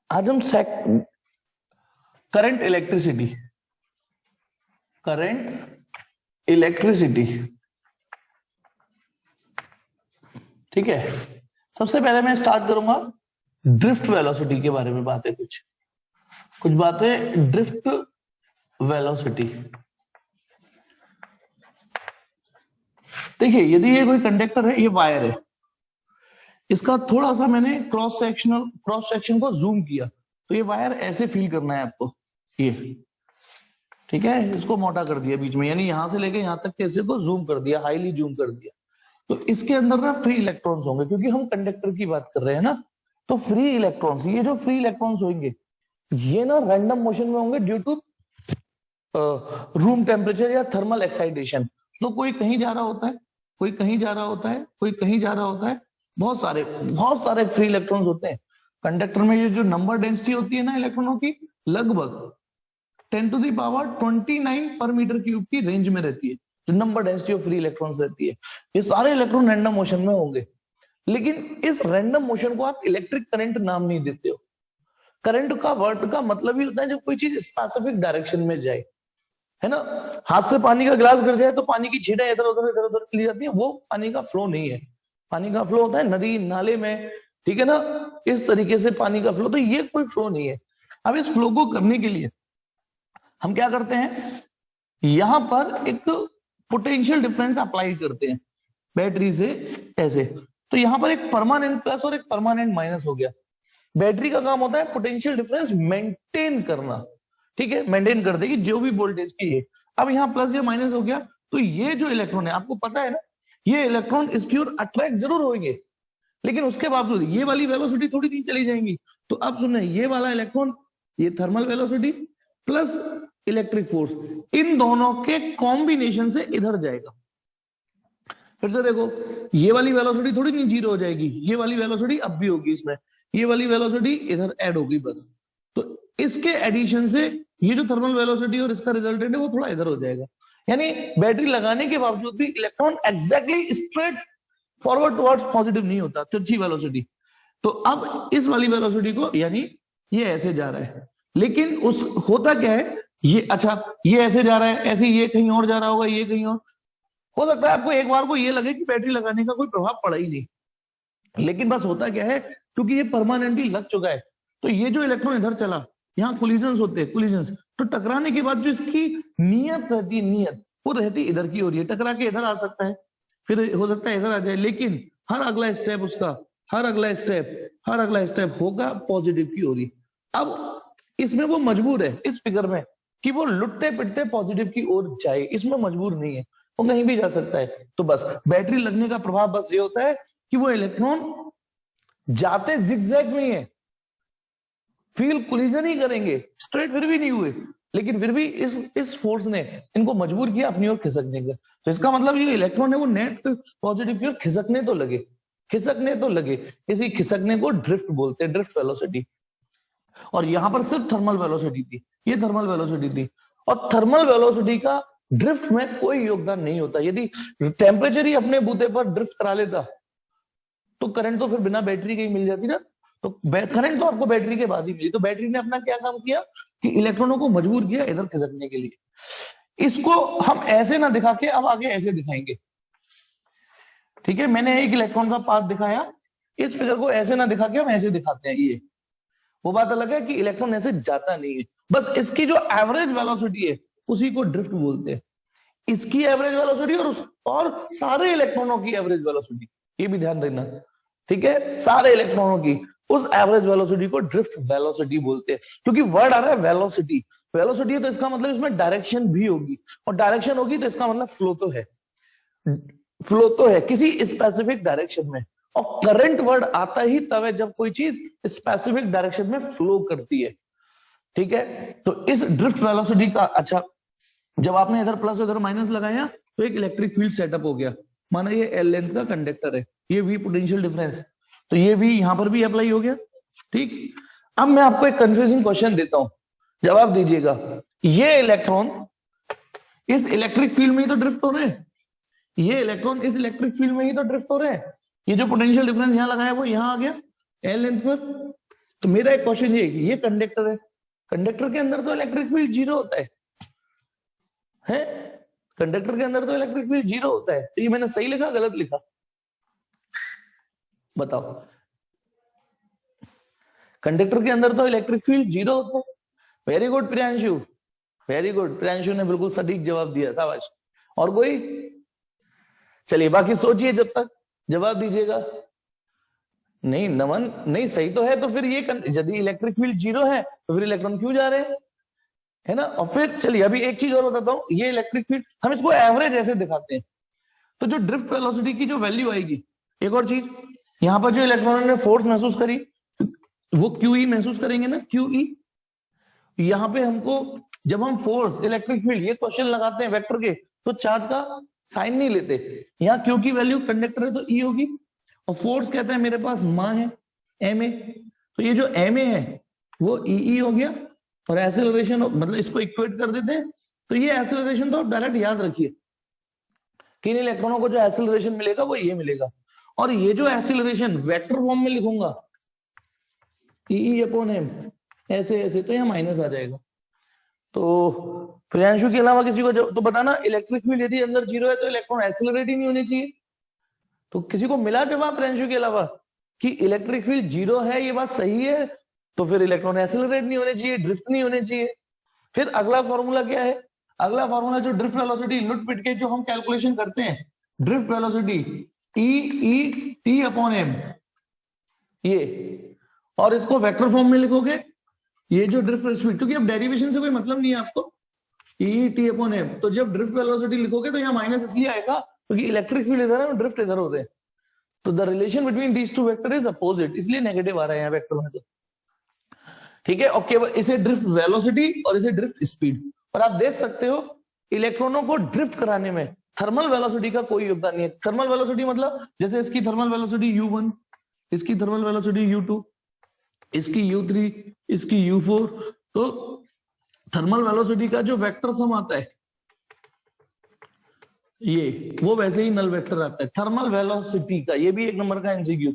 आज हम current electricity, ठीक है। सबसे पहले मैं स्टार्ट करूंगा ड्रिफ्ट वेलोसिटी के बारे में बातें, कुछ बातें ड्रिफ्ट वेलोसिटी। देखिए, यदि ये कोई कंडक्टर है, ये वायर है, इसका थोड़ा सा मैंने क्रॉस सेक्शन को जूम किया, तो ये वायर ऐसे फील करना है आपको, ये ठीक है। इसको मोटा कर दिया बीच में, यानी यहां से लेके यहां तक कैसे को जूम कर दिया, हाईली जूम कर दिया। तो इसके अंदर ना फ्री इलेक्ट्रॉन्स होंगे, क्योंकि हम कंडक्टर की बात कर रहे हैं ना। तो फ्री इलेक्ट्रॉन्स, ये जो फ्री इलेक्ट्रॉन्स होंगे, ये ना रैंडम मोशन में होंगे ड्यू टू रूम टेम्परेचर या थर्मल एक्साइटेशन। तो कोई कहीं जा रहा होता है, कोई कहीं जा रहा होता है, कोई कहीं जा रहा होता है, बहुत सारे फ्री इलेक्ट्रॉन्स होते हैं कंडक्टर में। ये जो नंबर डेंसिटी होती है ना इलेक्ट्रॉनों की, लगभग 10⁻29 पर मीटर क्यूब की रेंज में रहती है, जो number density of free electrons रहती है। ये सारे इलेक्ट्रॉन रैंडम मोशन में होंगे, लेकिन इस रैंडम मोशन को आप इलेक्ट्रिक करंट नाम नहीं देते हो। करंट का वर्ड का मतलब ही होता है जब कोई चीज स्पेसिफिक डायरेक्शन में जाए, है ना। हाथ से पानी का गिलास गिर जाए तो पानी की छींटें इधर उधर चली जाती है, वो पानी का फ्लो नहीं है। पानी का फ्लो होता है नदी नाले में, ठीक है ना, इस तरीके से पानी का फ्लो। तो ये कोई फ्लो नहीं है। अब इस फ्लो को करने के लिए हम क्या करते हैं, यहां पर एक पोटेंशियल डिफरेंस अप्लाई करते हैं बैटरी से ऐसे। तो यहां पर एक परमानेंट प्लस और एक परमानेंट माइनस हो गया। बैटरी का काम होता है पोटेंशियल डिफरेंस मेंटेन करना, ठीक है, मेंटेन कर देगी जो भी वोल्टेज की है। अब यहाँ प्लस या माइनस हो गया, तो ये जो इलेक्ट्रॉन है, आपको पता है ना, ये इलेक्ट्रॉन इसकी ओर अट्रैक्ट जरूर होंगे, लेकिन उसके बावजूद ये वाली वेलोसिटी थोड़ी नहीं चली जाएंगी। तो अब सुनना, ये वाला इलेक्ट्रॉन, ये thermal velocity plus electric force, इन दोनों के कॉम्बिनेशन से इधर जाएगा। फिर से देखो, ये वाली वेलोसिटी थोड़ी नहीं जीरो हो जाएगी, ये वाली वेलोसिटी अब भी होगी इसमें, ये वाली वेलोसिटी इधर ऐड होगी बस। तो इसके एडिशन से ये जो थर्मल वेलोसिटी और इसका रिजल्टेंट है वो थोड़ा इधर हो जाएगा। यानी बैटरी लगाने के बावजूद भी electron exactly straight forward towards positive नहीं होता, तिरछी वेलोसिटी। तो अब इस वाली वेलोसिटी को, यानी ये ऐसे जा रहा है, लेकिन उस होता क्या है, ये अच्छा ये ऐसे जा रहा है, ऐसे ये कहीं और जा रहा होगा, ये कहीं और। हो सकता है आपको एक बार को ये लगे कि बैटरी लगाने का कोई प्रभाव पड़ा ही नहीं, लेकिन बस होता क्या है, क्योंकि ये परमानेंटली लग चुका है, तो ये जो इलेक्ट्रॉन इधर चला, यहाँ कोलिजन्स होते हैं, कोलिजन्स, तो टकराने के बाद जो इसकी नियत रहती है, नियत वो रहती इधर की ओर, ये टकरा के इधर आ सकता है, फिर हो सकता है इधर आ जाए, लेकिन हर अगला स्टेप उसका, हर अगला स्टेप होगा पॉजिटिव की ओर ही। अब इसमें वो मजबूर है, इस फिगर में, कि वो लुटते पिटते पॉजिटिव की ओर जाए, इसमें मजबूर नहीं है, वो कहीं भी जा सकता है। तो बस बैटरी लगने का प्रभाव बस ये होता है कि वो इलेक्ट्रॉन जाते जिगजैग में है, फील कोलिजन ही करेंगे, स्ट्रेट फिर भी नहीं हुए, लेकिन फिर भी इस फोर्स ने इनको मजबूर किया अपनी ओर खिसकने का। तो इसका मतलब ये इलेक्ट्रॉन है वो नेट पॉजिटिव की ओर खिसकने तो लगे, इसी खिसकने को ड्रिफ्ट बोलते हैं, ड्रिफ्ट वेलोसिटी। और यहां पर सिर्फ थर्मल वेलोसिटी थी, ये थर्मल वेलोसिटी थी, और थर्मल वेलोसिटी का ड्रिफ्ट में कोई योगदान नहीं होता। यदि टेम्परेचर ही अपने बूते पर ड्रिफ्ट करा लेता तो करंट तो फिर बिना बैटरी के ही मिल जाती ना। तो करंट तो आपको बैटरी के बाद ही मिली, तो बैटरी ने अपना क्या काम किया कि इलेक्ट्रॉनों को मजबूर किया इधर खिसकने के लिए। इसको हम ऐसे ना दिखा के अब आगे ऐसे दिखाएंगे, ठीक है। मैंने एक इलेक्ट्रॉन का पाथ दिखाया, इस फिगर को ऐसे ना दिखा के हम ऐसे दिखाते हैं, ये वो बात अलग है कि इलेक्ट्रॉन ऐसे जाता नहीं है, बस इसकी जो एवरेज वेलोसिटी है उसी को ड्रिफ्ट बोलते हैं। इसकी एवरेज वेलोसिटी और सारे इलेक्ट्रॉनों की एवरेज वेलोसिटी, ये भी ध्यान रखना, ठीक है, सारे इलेक्ट्रॉनों की उस एवरेज वेलोसिटी को ड्रिफ्ट वेलोसिटी बोलते हैं। क्योंकि वर्ड आ रहा है वेलोसिटी, वेलोसिटी है तो इसका मतलब इसमें डायरेक्शन भी होगी, और डायरेक्शन होगी तो इसका मतलब फ्लो तो है किसी स्पेसिफिक डायरेक्शन में। और करंट वर्ड आता ही तब है जब कोई चीज स्पेसिफिक डायरेक्शन में फ्लो करती है, ठीक है। तो इस ड्रिफ्ट वेलोसिटी का, अच्छा जब आपने इधर प्लस इधर माइनस लगाया तो एक इलेक्ट्रिक फील्ड सेटअप हो गया। माना ये एल लेंथ का कंडक्टर है, ये वी पोटेंशियल डिफरेंस, तो ये वी यहां पर भी अप्लाई हो गया, ठीक। अब मैं आपको एक कंफ्यूजिंग क्वेश्चन देता हूं, जवाब दीजिएगा। ये इलेक्ट्रॉन इस इलेक्ट्रिक फील्ड में ही तो ड्रिफ्ट हो रहे हैं, ये इलेक्ट्रॉन इस इलेक्ट्रिक फील्ड में ही तो ड्रिफ्ट हो रहे हैं। ये जो पोटेंशियल डिफरेंस यहां लगाया वो यहां आ गया एल लेंथ पर, तो मेरा एक क्वेश्चन ये कंडक्टर है, कंडक्टर के अंदर तो इलेक्ट्रिक फील्ड जीरो होता है? कंडक्टर के अंदर तो इलेक्ट्रिक फील्ड जीरो होता है, तो ये मैंने सही लिखा गलत लिखा बताओ? कंडक्टर के अंदर तो इलेक्ट्रिक फील्ड जीरो होता है। Very good Priyanshu, very good, Priyanshu ने बिल्कुल सटीक जवाब दिया, शाबाश। और कोई? चलिए बाकी सोचिए जब तक, जवाब दीजिएगा। नहीं नमन, नहीं सही तो है, तो फिर ये यदि इलेक्ट्रिक फील्ड जीरो है तो फिर इलेक्ट्रॉन क्यों जा रहे हैं, है ना? और फिर चलिए अभी एक चीज और बताता हूं, ये इलेक्ट्रिक फील्ड हम इसको एवरेज ऐसे दिखाते हैं, तो जो ड्रिफ्ट वेलोसिटी की जो वैल्यू आएगी, एक और चीज, यहां पर जो इलेक्ट्रॉन ने फोर्स महसूस करी वो QE महसूस करेंगे ना, QE। यहां पे हमको जब हम फोर्स, इलेक्ट्रिक फील्ड, ये क्वेश्चन लगाते हैं वेक्टर के, तो चार्ज का साइन नहीं लेते। यहाँ Q की वैल्यू कंडक्टर है तो E होगी, और फोर्स कहते हैं मेरे पास मां है ma, तो ये जो ma है वो EE हो गया, और एक्सेलरेशन मतलब इसको इक्वेट कर देते हैं, तो ये एक्सेलरेशन तो डायरेक्ट याद रखिए कि इन इलेक्ट्रॉनों को जो एक्सेलरेशन मिलेगा वो ये मिलेगा, और ये जो एक्सेलरेशन वेक्टर फॉर्म में लिखूंगा EE/m, ऐसे ऐसे, तो यहाँ माइनस आ जाएगा। तो प्रियांशु के अलावा किसी को तो बताना, इलेक्ट्रिक फील्ड यदि अंदर जीरो है तो इलेक्ट्रॉन एक्सेलरेट ही नहीं होने चाहिए। तो किसी को मिला जवाब प्रियांशु के अलावा कि इलेक्ट्रिक फील्ड जीरो है, ये बात सही है, तो फिर इलेक्ट्रॉन एक्सेलरेट नहीं होने चाहिए, ड्रिफ्ट नहीं होने चाहिए। फिर अगला फॉर्मूला क्या है? अगला फॉर्मूला जो ड्रिफ्ट वेलोसिटी लुट पिट के जो हम कैलकुलेशन करते हैं, ड्रिफ्ट वेलोसिटी EET/m, ये, और इसको वेक्टर फॉर्म में लिखोगे, ये जो ड्रिफ्ट स्पीड, क्योंकि अब डेरिवेशन से कोई मतलब नहीं है आपको, EET/m, तो जब ड्रिफ्ट वेलोसिटी लिखोगे तो यहाँ माइनस इसलिए आएगा क्योंकि इलेक्ट्रिक फील्ड इधर है और ड्रिफ्ट इधर हो रहे हैं, तो the relation between these two vector is opposite, इसलिए नेगेटिव आ रहा है यहाँ वेक्टर में। तो ठीक है, और केवल इसे ड्रिफ्ट वेलोसिटी और इसे ड्रिफ्ट स्पीड, और आप देख सकते हो इलेक्ट्रॉनों को ड्रिफ्ट कराने में थर्मल वेलोसिटी का कोई योगदान नहीं है। थर्मल वेलोसिटी मतलब जैसे इसकी थर्मल वेलोसिटी U1, इसकी थर्मल वेलोसिटी U2, इसकी U3, इसकी U4, तो थर्मल वेलोसिटी का जो वेक्टर सम आता है ये, वो वैसे ही नल वेक्टर आता है थर्मल वेलोसिटी का। ये भी एक नंबर का एमसीक्यू,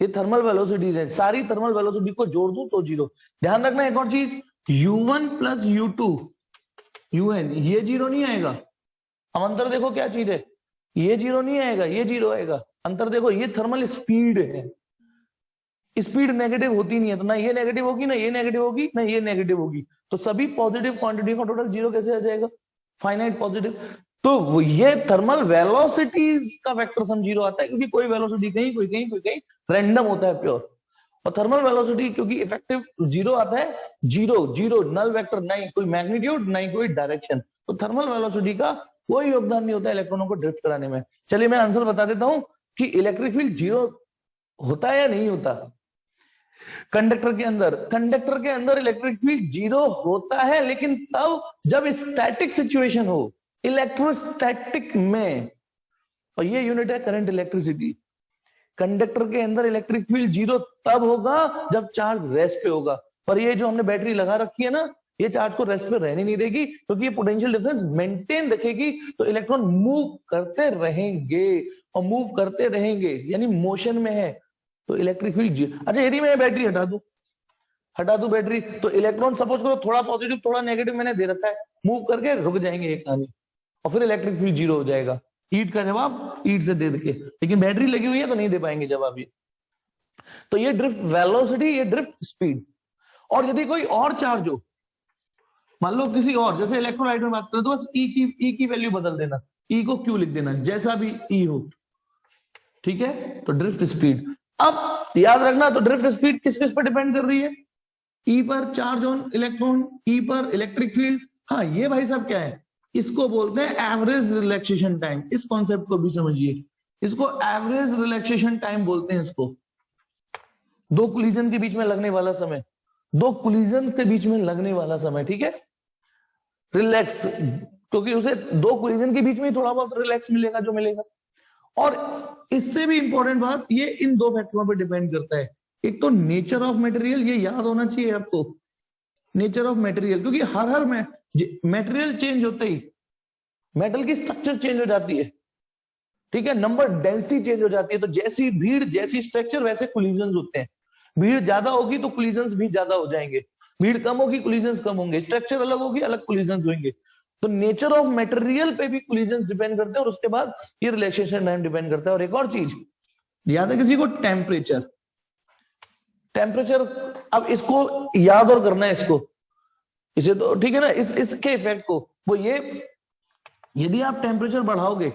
ये थर्मल वेलोसिटीज है, सारी थर्मल वेलोसिटी को जोड़ दूं तो जीरो। ध्यान रखना एक और चीज, U1 प्लस U2 UN, ये जीरो नहीं आएगा। अब अंतर देखो क्या चीज है, ये जीरो नहीं आएगा, ये जीरो आएगा। अंतर देखो, ये थर्मल स्पीड है, स्पीड नेगेटिव होती नहीं है, तो ना ये नेगेटिव होगी, ना ये नेगेटिव होगी, ना ये नेगेटिव होगी, तो सभी पॉजिटिव क्वांटिटी का टोटल जीरो कैसे आ जाएगा? Finite positive. तो ये थर्मल वेलोसिटीज का वेक्टर सम जीरो आता है, क्योंकि कोई वेलोसिटी कहीं, कोई कहीं, कोई कहीं, रैंडम होता है प्योर। और थर्मल वेलोसिटी क्योंकि इफेक्टिव जीरो आता है, जीरो जीरो नल वेक्टर, नहीं कोई मैग्नीट्यूड, नहीं कोई डायरेक्शन, तो थर्मल वेलोसिटी का कोई योगदान नहीं होता इलेक्ट्रॉनों को ड्रिफ्ट कराने में। चलिए मैं आंसर बता देता हूं कि इलेक्ट्रिक फील्ड जीरो होता है या नहीं होता। कंडक्टर के अंदर इलेक्ट्रिक फील्ड जीरो होता है, लेकिन तब जब स्टैटिक सिचुएशन हो, इलेक्ट्रोस्टैटिक में, और ये यूनिट है करंट इलेक्ट्रिसिटी। कंडक्टर के अंदर इलेक्ट्रिक फील्ड जीरो तब होगा जब चार्ज रेस्ट पे होगा, और ये जो हमने बैटरी लगा रखी है ना, ये चार्ज को रेस्ट पे रहने नहीं देगी, क्योंकि ये पोटेंशियल डिफरेंस मेंटेन रखेगी, तो इलेक्ट्रॉन मूव करते रहेंगे, और मूव करते रहेंगे यानी मोशन में है, तो इलेक्ट्रिक फील्ड जीरो। अच्छा यदि मैं बैटरी हटा दूं बैटरी, तो इलेक्ट्रॉन सपोज करो थोड़ा पॉजिटिव थोड़ा नेगेटिव मैंने दे रखा है, मूव करके रुक जाएंगे एक कहानी, और फिर इलेक्ट्रिक फील्ड जीरो हो जाएगा। ईट का जवाब ईट से दे के, लेकिन बैटरी लगी हुई है तो नहीं दे पाएंगे जवाब ये। तो ये ड्रिफ्ट वेलोसिटी, ये ड्रिफ्ट स्पीड। और यदि कोई और चार्ज हो, मान लो किसी और, जैसे इलेक्ट्रोलाइट में बात करें तो बस ई की वैल्यू बदल देना, ई को क्यू लिख देना, जैसा भी ई हो, ठीक है, तो ड्रिफ्ट स्पीड। अब याद रखना, तो ड्रिफ्ट स्पीड किस किस पर डिपेंड कर रही है? ई पर चार्ज ऑन इलेक्ट्रॉन, ई पर इलेक्ट्रिक फील्ड। हाँ ये भाई साहब क्या है, इसको बोलते हैं एवरेज रिलैक्सेशन टाइम। इस कॉन्सेप्ट को भी समझिए, इसको एवरेज रिलैक्सेशन टाइम बोलते हैं इसको। दो कोलिजन के बीच में लगने वाला समय, दो कोलिजन के बीच में लगने वाला समय, ठीक है, रिलैक्स, क्योंकि उसे दो कोलिजन के बीच में थोड़ा बहुत रिलैक्स मिलेगा जो मिलेगा। और इससे भी इंपॉर्टेंट बात, ये इन दो फैक्टरों पर डिपेंड करता है। एक तो नेचर ऑफ मटेरियल, ये याद होना चाहिए आपको, नेचर ऑफ मटेरियल, क्योंकि हर मटेरियल चेंज होते ही मेटल की स्ट्रक्चर चेंज हो जाती है, ठीक है, नंबर डेंसिटी चेंज हो जाती है, तो जैसी भीड़ जैसी स्ट्रक्चर वैसे कोलिजन होते हैं। भीड़ ज्यादा होगी तो कोलिजन्स भी ज्यादा हो जाएंगे, भीड़ कम होगी कोलिजन्स कम होंगे, स्ट्रक्चर अलग होगी अलग कोलिजन्स होंगे। तो नेचर ऑफ मटेरियल पे भी कोलिजन्स डिपेंड करते हैं, और उसके बाद ये रिलैक्सेशन टाइम डिपेंड करता है। और एक और चीज याद है किसी को, टेम्परेचर। टेम्परेचर, अब इसको याद और करना है इसको, इसे तो ठीक है ना, इसके इफेक्ट को, वो ये, यदि आप टेम्परेचर बढ़ाओगे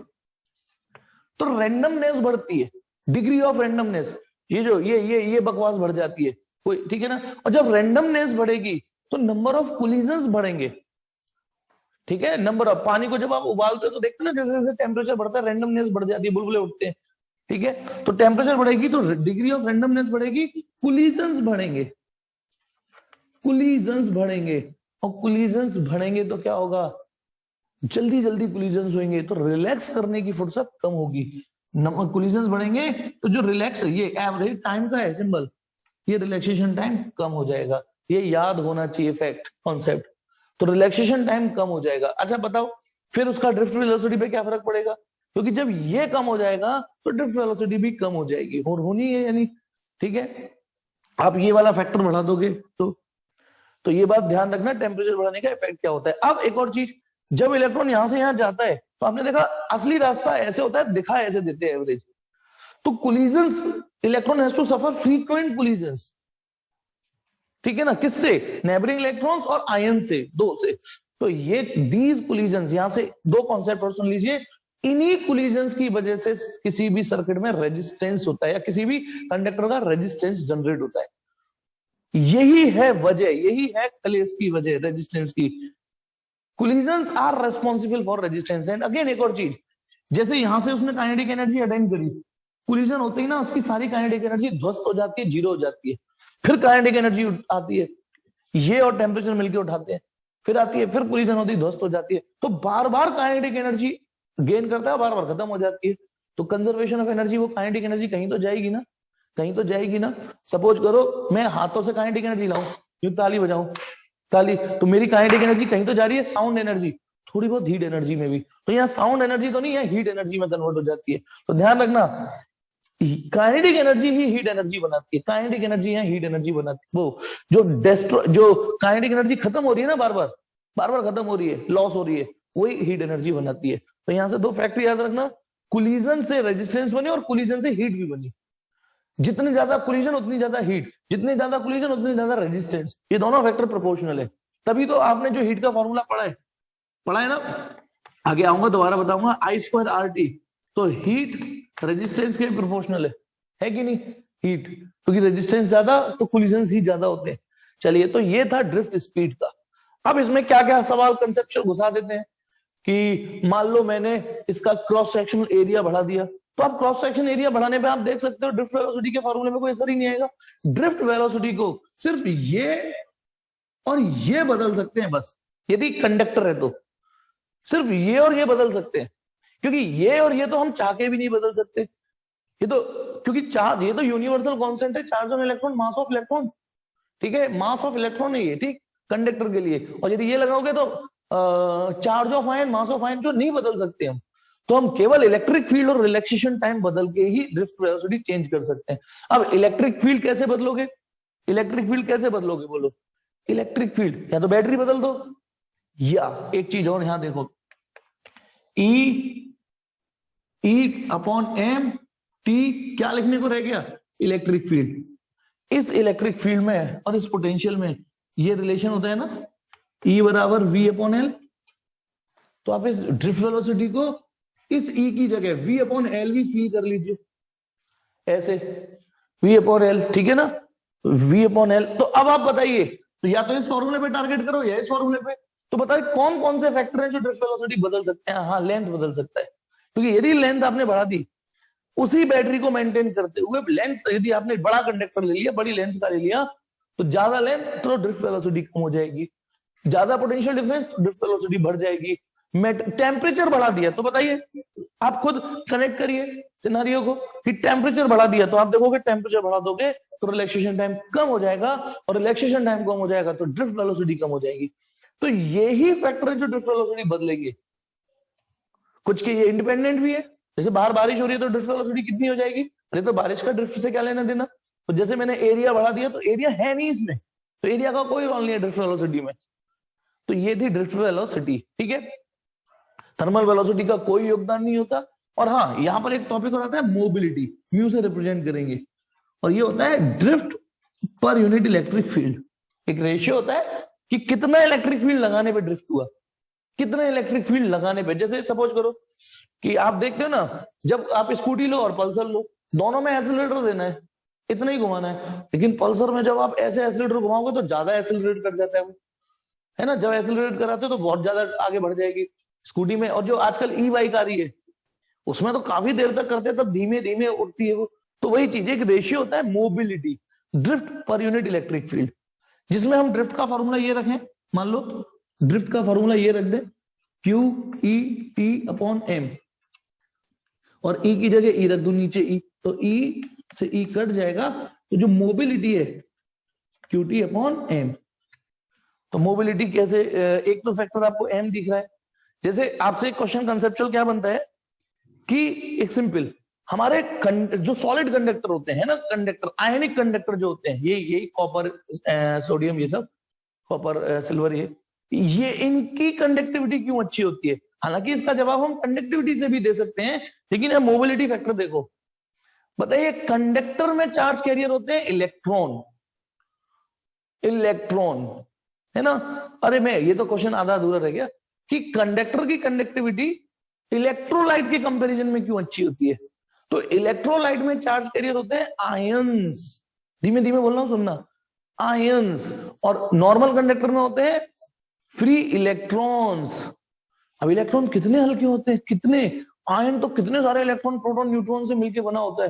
तो रैंडमनेस बढ़ती है, डिग्री ऑफ रैंडमनेस, ये जो ये बकवास बढ़ जाती है कोई, ठीक है ना। और जब रैंडमनेस बढ़ेगी तो नंबर ऑफ कोलिजन्स बढ़ेंगे, ठीक है। नंबर ऑफ, पानी को जब आप उबालते हो तो देखते हैं ना, जैसे जैसे टेम्परेचर बढ़ता है रैंडमनेस बढ़ जाती है, बुलबुले उठते हैं, ठीक है। तो टेम्परेचर बढ़ेगी तो डिग्री ऑफ रैंडमनेस बढ़ेगी, कोलिजन्स बढ़ेंगे, कोलिजन्स बढ़ेंगे, और कोलिजन्स बढ़ेंगे तो क्या होगा, जल्दी जल्दी कोलिजन्स होंगे तो रिलैक्स करने की फुर्सत कम होगी। कोलिजन्स बढ़ेंगे तो जो रिलैक्स, ये एवरेज टाइम का है सिंबल, ये रिलैक्सेशन टाइम कम हो जाएगा। ये याद होना चाहिए फैक्ट, कॉन्सेप्ट। तो रिलैक्सेशन टाइम कम हो जाएगा। अच्छा बताओ फिर उसका ड्रिफ्ट वेलोसिटी पे क्या फर्क पड़ेगा, क्योंकि जब ये कम हो जाएगा तो ड्रिफ्ट वेलोसिटी भी कम हो जाएगी, और होनी है यानी, ठीक है। आप ये वाला फैक्टर बढ़ा दोगे तो ये बात ध्यान रखना, टेम्परेचर बढ़ाने का इफेक्ट क्या होता है। अब एक और चीज, जब इलेक्ट्रॉन यहां से यहां जाता है तो आपने देखा असली रास्ता ऐसे होता है, दिखा ऐसे देते हैं एवरेज। तो collisions, electron has to suffer frequent collisions, ठीक है ना, किससे, नेबरिंग इलेक्ट्रॉन्स और आयन से, दो से। तो ये दीज कोलिजन्स, यहां से दो कॉन्सेप्ट और सुन लीजिए, इन्हीं कोलिजन्स की वजह से किसी भी सर्किट में रेजिस्टेंस होता है, या किसी भी कंडक्टर का रेजिस्टेंस जनरेट होता है। यही है वजह, यही है कलेश की वजह, रेजिस्टेंस की। Collisions are responsible for resistance. And again एक और चीज, जैसे यहां से उसने काइनेटिक एनर्जी अटेंड करी, कोलिजन होते ही ना उसकी सारी काइनेटिक एनर्जी ध्वस्त हो जाती है, जीरो हो जाती है। फिर काइनेटिक एनर्जी आती है, ये और टेम्परेचर मिलकर उठाते हैं, फिर आती है, फिर कोलिजन होती है, ध्वस्त हो जाती है। तो बार बार काइनेटिक एनर्जी गेन करता है, बार बार खत्म हो जाती है। तो कंजर्वेशन ऑफ एनर्जी, वो काइनेटिक एनर्जी कहीं तो जाएगी ना, कहीं तो जाएगी ना। सपोज करो मैं हाथों से काइनेटिक एनर्जी लाऊं, यूं ताली बजाऊं, ताली, तो मेरी काइनेटिक एनर्जी कहीं तो जा रही है, साउंड एनर्जी, थोड़ी बहुत हीट एनर्जी में भी। तो यहाँ साउंड एनर्जी तो नहीं है, हीट एनर्जी में कन्वर्ट हो जाती है। तो ध्यान रखना, काइनेटिक एनर्जी ही हीट एनर्जी बनाती है, काइनेटिक एनर्जी है हीट एनर्जी बनाती है। वो जो काइनेटिक एनर्जी खत्म हो रही है ना, बार बार खत्म हो रही है, लॉस हो रही है, वही हीट एनर्जी बनाती है। तो यहां से दो फैक्टर याद रखना, कोलिजन से रेजिस्टेंस बनी और कोलिजन से हीट भी बनी। जितनी ज्यादा कोलिजन उतनी ज्यादा हीट, जितनी ज्यादा कोलिजन उतनी ज्यादा रेजिस्टेंस, ये दोनों फैक्टर प्रोपोर्शनल है। तभी तो आपने जो हीट का फॉर्मूला पढ़ा है ना, आगे आऊंगा दोबारा बताऊंगा, I² RT। तो हीट रेजिस्टेंस के प्रोपोर्शनल है कि नहीं, हीट, क्योंकि रेजिस्टेंस ज्यादा तो कोलिजन ही ज्यादा होते हैं। चलिए, तो ये था ड्रिफ्ट स्पीड का। अब इसमें क्या क्या सवाल कंसेप्चुअल घुसा देते हैं कि मान लो मैंने इसका क्रॉस सेक्शनल एरिया बढ़ा दिया, तो आप क्रॉस सेक्शन एरिया बढ़ाने पे आप देख सकते हो ड्रिफ्ट वेलोसिटी के फॉर्मूले में कोई असर ही नहीं आएगा। ड्रिफ्ट वेलोसिटी को सिर्फ ये और ये बदल सकते हैं बस, यदि कंडक्टर है तो सिर्फ ये और ये बदल सकते हैं, क्योंकि ये और ये तो हम चाह के भी नहीं बदल सकते। ये तो क्योंकि चार्ज, ये तो यूनिवर्सल कांस्टेंट है, charge on electron, mass of electron, ठीक है, मास ऑफ इलेक्ट्रॉन है ये, ठीक, कंडक्टर के लिए। और यदि ये लगाओगे तो charge of ion, mass of ion, जो नहीं बदल सकते हम, तो हम केवल इलेक्ट्रिक फील्ड और रिलैक्सेशन टाइम बदल के ही ड्रिफ्ट वेलोसिटी चेंज कर सकते हैं। अब इलेक्ट्रिक फील्ड कैसे बदलोगे, इलेक्ट्रिक फील्ड कैसे बदलोगे बोलो, इलेक्ट्रिक फील्ड या तो बैटरी बदल दो, या एक चीज और यहां देखो, E/m T क्या लिखने को रह गया, इलेक्ट्रिक फील्ड। इस इलेक्ट्रिक फील्ड में और इस पोटेंशियल में ये रिलेशन होता है ना, E बराबर V/L। तो आप इस ड्रिफ्ट वेलोसिटी को इस E की जगह V/L भी फील कर लीजिए, ऐसे V/L, ठीक है ना, V/L। तो अब आप बताइए, तो या तो इस फॉर्मूले पे टारगेट करो या इस फॉर्मूले पे। तो बताइए कौन कौन से फैक्टर हैं जो ड्रिफ्ट वेलोसिटी बदल सकते हैं। हाँ, लेंथ बदल सकता है, क्योंकि यदि लेंथ आपने बढ़ा दी, उसी बैटरी को मेंटेन करते हुए लेंथ, यदि आपने बड़ा कंडक्टर ले लिया, बड़ी लेंथ का ले लिया, तो ज्यादा लेंथ तो ड्रिफ्ट वेलोसिटी कम हो जाएगी, ज्यादा पोटेंशियल डिफरेंस तो ड्रिफ्ट वेलोसिटी बढ़ जाएगी। टेम्परेचर बढ़ा दिया तो बताइए, आप खुद कनेक्ट करिए सिनेरियो को कि टेम्परेचर बढ़ा दिया, तो आप देखोगे टेम्परेचर बढ़ा दोगे तो रिलैक्सेशन टाइम कम हो जाएगा, और रिलैक्सेशन टाइम कम हो जाएगा तो ड्रिफ्ट वेलोसिटी कम हो जाएगी। तो यही फैक्टर है जो ड्रिफ्ट वेलोसिटी बदलेंगे। कुछ के ये इंडिपेंडेंट भी है, जैसे बाहर बारिश हो रही है तो ड्रिफ्ट वेलोसिटी कितनी हो जाएगी, अरे तो बारिश का ड्रिफ्ट से क्या लेना देना, तो जैसे मैंने एरिया बढ़ा दिया तो एरिया है नहीं इसमें, तो एरिया का कोई रोल नहीं है ड्रिफ्ट वेलोसिटी में। तो ये थी ड्रिफ्ट वेलोसिटी, ठीक है। थर्मल वेलोसिटी का कोई योगदान नहीं होता। और हाँ, यहां पर एक टॉपिक और आता है मोबिलिटी, म्यू से रिप्रेजेंट करेंगे, और ये होता है drift per unit electric field. एक रेशियो होता है कि कितना इलेक्ट्रिक फील्ड लगाने पे ड्रिफ्ट हुआ, कितना इलेक्ट्रिक फील्ड लगाने पे। जैसे सपोज करो कि आप देखते हो ना, जब आप स्कूटी लो और पल्सर लो, दोनों में एक्सीलरेटर देना है, इतना ही घुमाना है। लेकिन पल्सर में जब आप ऐसे एक्सीलरेटर घुमाओगे तो ज्यादा एक्सीलरेट कर जाता है वो, है ना। जब एक्सीलरेट कराते हो तो बहुत ज्यादा आगे बढ़ जाएगी स्कूटी में। और जो आजकल ई बाइक आ रही है उसमें तो काफी देर तक करते हैं, तब धीमे धीमे उड़ती है वो। तो वही चीज, एक रेशियो होता है mobility, drift per unit electric field, जिसमें हम ड्रिफ्ट का फॉर्मूला ये रखें, मान लो ड्रिफ्ट का फॉर्मूला ये रख दें, Q E T upon M, और ई की जगह ई रख दो नीचे ई, तो ई से ई कट जाएगा, तो जो मोबिलिटी है क्यू टी अपॉन एम। तो मोबिलिटी कैसे, एक तो फैक्टर आपको एम दिख रहा है। जैसे आपसे क्वेश्चन कंसेप्चुअल क्या बनता है कि एक सिंपल, हमारे जो सॉलिड कंडक्टर होते हैं ना, कंडक्टर आयनिक कंडक्टर जो होते हैं, ये कॉपर सोडियम, ये सब कॉपर सिल्वर, ये इनकी कंडक्टिविटी क्यों अच्छी होती है। हालांकि इसका जवाब हम कंडक्टिविटी से भी दे सकते हैं, लेकिन यह मोबिलिटी फैक्टर देखो। बताइए, कंडक्टर में चार्ज कैरियर होते हैं इलेक्ट्रॉन, इलेक्ट्रॉन, है ना। अरे मैं, ये तो क्वेश्चन आधा अधूरा रह गया कि कंडक्टर की कंडक्टिविटी इलेक्ट्रोलाइट के कंपैरिजन में क्यों अच्छी होती है। तो इलेक्ट्रोलाइट में चार्ज कैरियर होते हैं आयंस, धीमे धीमे बोल रहा हूं, सुनना, आयंस। और नॉर्मल कंडक्टर में होते हैं फ्री इलेक्ट्रॉन्स। अब इलेक्ट्रॉन कितने हल्के होते हैं, कितने, आयन तो कितने सारे इलेक्ट्रॉन प्रोटॉन न्यूट्रॉन से मिलकर बना होता है।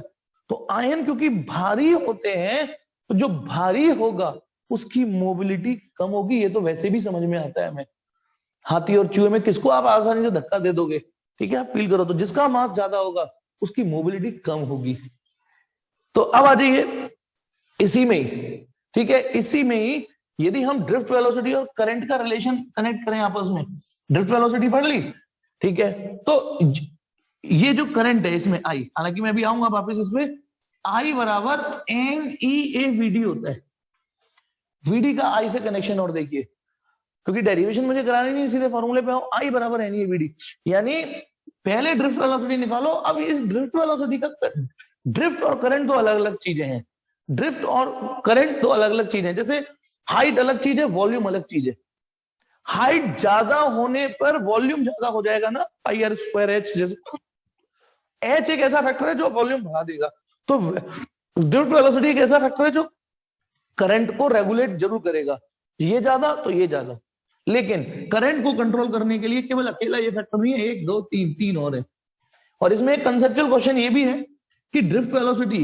तो आयन क्योंकि भारी होते हैं, तो जो भारी होगा उसकी मोबिलिटी कम होगी। ये तो वैसे भी समझ में आता है हमें। हाथी और चूहे में किसको आप आसानी से धक्का दे दोगे, ठीक है, आप फील करो, तो जिसका मास ज्यादा होगा उसकी मोबिलिटी कम होगी। तो अब आ जाइए इसी में ही, ठीक है, इसी में ही यदि हम ड्रिफ्ट वेलोसिटी और करंट का रिलेशन कनेक्ट करें आपस में, ड्रिफ्ट वेलोसिटी पढ़ ली, ठीक है, तो ये जो करंट है इसमें आई, हालांकि मैं भी आऊंगा वापस इसमें, आई बराबर एन ई ए वीडी होता है। वीडी का आई से कनेक्शन और देखिए, क्योंकि डेरिवेशन मुझे करानी नहीं, सीधे फॉर्मूले पे आओ, आई बराबर एन ई ए वीडी। यानी पहले ड्रिफ्ट वेलोसिटी निकालो। अब इस ड्रिफ्ट वेलोसिटी का, ड्रिफ्ट और करंट दो अलग अलग चीजें हैं, ड्रिफ्ट और करंट दो अलग अलग चीजें हैं। जैसे हाइट अलग चीज है, वॉल्यूम अलग चीज है। हाइट ज्यादा होने पर वॉल्यूम ज्यादा हो जाएगा ना, पाई आर स्क्वायर एच, जैसे एच एक ऐसा फैक्टर है जो वॉल्यूम बढ़ा देगा। तो ड्रिफ्ट वेलोसिटी एक ऐसा फैक्टर है जो करंट को रेगुलेट जरूर करेगा, ये ज्यादा तो ये ज्यादा। लेकिन करंट को कंट्रोल करने के लिए केवल अकेला ये फैक्टर नहीं है, एक दो तीन, तीन और है। और इसमें एक कंसेप्चुअल क्वेश्चन ये भी है कि ड्रिफ्ट वेलोसिटी,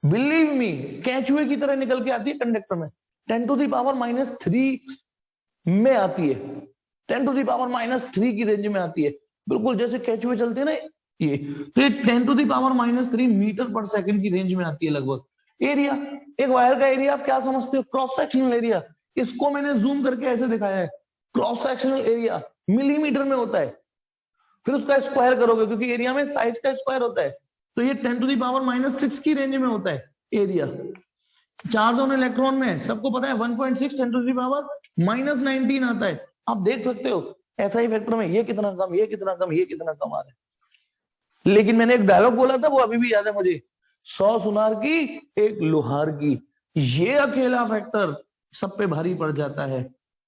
बिलीव मी, कैचुए की तरह निकल के आती है कंडक्टर में, 10⁻³ में आती है, 10⁻³ की रेंज में आती है, बिल्कुल जैसे कैचुए चलते हैं ना ये। तो ये 10⁻³ मीटर पर सेकंड की रेंज में आती है लगभग। एरिया, एक वायर का एरिया आप क्या समझते हो, क्रॉस सेक्शनल एरिया। इसको मैंने जूम करके ऐसे दिखाया है, क्रॉस सेक्शनल एरिया मिलीमीटर में होता है। फिर उसका स्क्वायर करोगे, क्योंकि एरिया में साइज का स्क्वायर होता है, तो ये 10⁻⁻6 की रेंज में होता है एरिया। चार्ज ऑन इलेक्ट्रॉन में सबको पता है 1.6 10⁻⁻19 आता है। आप देख सकते हो ऐसा ही फैक्टर में ये कितना कम, ये कितना कम, ये कितना कम आ रहा है। लेकिन मैंने एक डायलॉग बोला था, वो अभी भी याद है मुझे, 100 सुनार की एक लोहार की, ये अकेला फैक्टर सब पे भारी पड़ जाता है,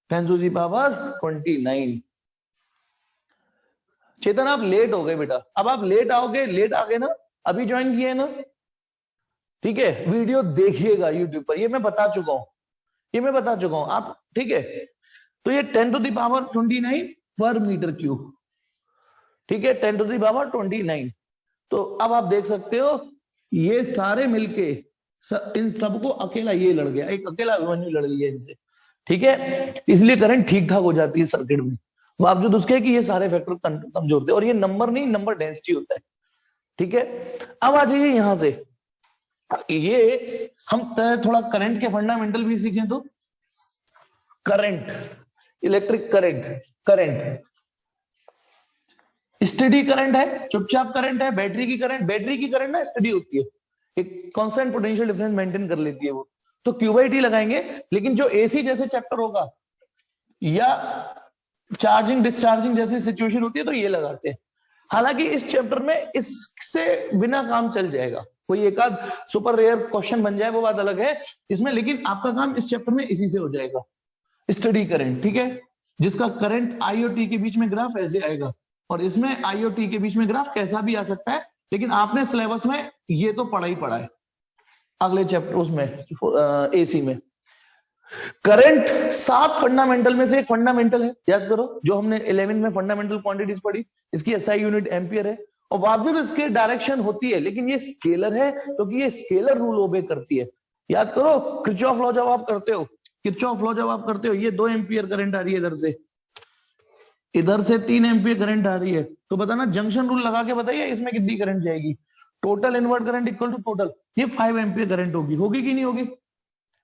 10⁻29। चेतन आप लेट हो गए बेटा, अब आप लेट आओगे, लेट आ गए ना, अभी ज्वाइन किए ना, ठीक है, वीडियो देखिएगा यूट्यूब पर, ये मैं बता चुका हूं, ये मैं बता चुका हूं आप, ठीक है। तो ये 10⁻29 पर मीटर क्यूब, ठीक है, 10⁻29। तो अब आप देख सकते हो ये सारे मिलके इन सबको अकेला ये लड़ गया, एक अकेला अभिमन्यु लड़ लिया इनसे, ठीक है। इसलिए करंट ठीक ठाक हो जाती है सर्किट में, बावजूद उसके कि ये सारे फैक्टर कमजोर थे। और ये नंबर नहीं, नंबर डेंसिटी होता है, ठीक है। अब आ जाइए यहां से, ये हम थोड़ा करंट के फंडामेंटल भी सीखें तो, current, electric current, current study current है, चुपचाप करंट है। बैटरी की करंट, बैटरी की करंट ना स्टडी होती है, एक कांस्टेंट पोटेंशियल डिफरेंस मेंटेन कर लेती है वो, तो Q/T लगाएंगे। लेकिन जो एसी जैसे चैप्टर होगा या चार्जिंग डिस्चार्जिंग जैसी सिचुएशन होती है तो ये लगाते हैं। हालांकि इस चैप्टर में इससे बिना काम चल जाएगा, कोई एक आध सुपर रेयर क्वेश्चन बन जाए वो बात अलग है इसमें, लेकिन आपका काम इस चैप्टर में इसी से हो जाएगा। स्टडी करंट, ठीक है, जिसका करंट आई और टी के बीच में ग्राफ ऐसे आएगा, और इसमें आई और टी के बीच में ग्राफ कैसा भी आ सकता है, लेकिन आपने सिलेबस में ये तो पढ़ा ही पढ़ा है अगले चैप्टर उसमें एसी में। करंट 7 फंडामेंटल में से एक फंडामेंटल है, याद करो, जो हमने 11 में फंडामेंटल क्वांटिटीज पढ़ी, इसकी एसआई यूनिट एम्पियर है, और बावजूद इसके डायरेक्शन होती है, लेकिन ये स्केलर है क्योंकि ये स्केलर रूल ओबे करती है। याद करो किरचॉफ लॉ जब आप करते हो, किरचॉफ लॉ जब आप करते हो, ये 2 एम्पियर करंट आ रही है इधर से 3 एम्पियर करंट आ रही है, तो बताना जंक्शन रूल लगा के बताइए इसमें कितनी करंट जाएगी। Total inward current equal to total, ये 5 एम्पियर करंट होगी कि नहीं होगी,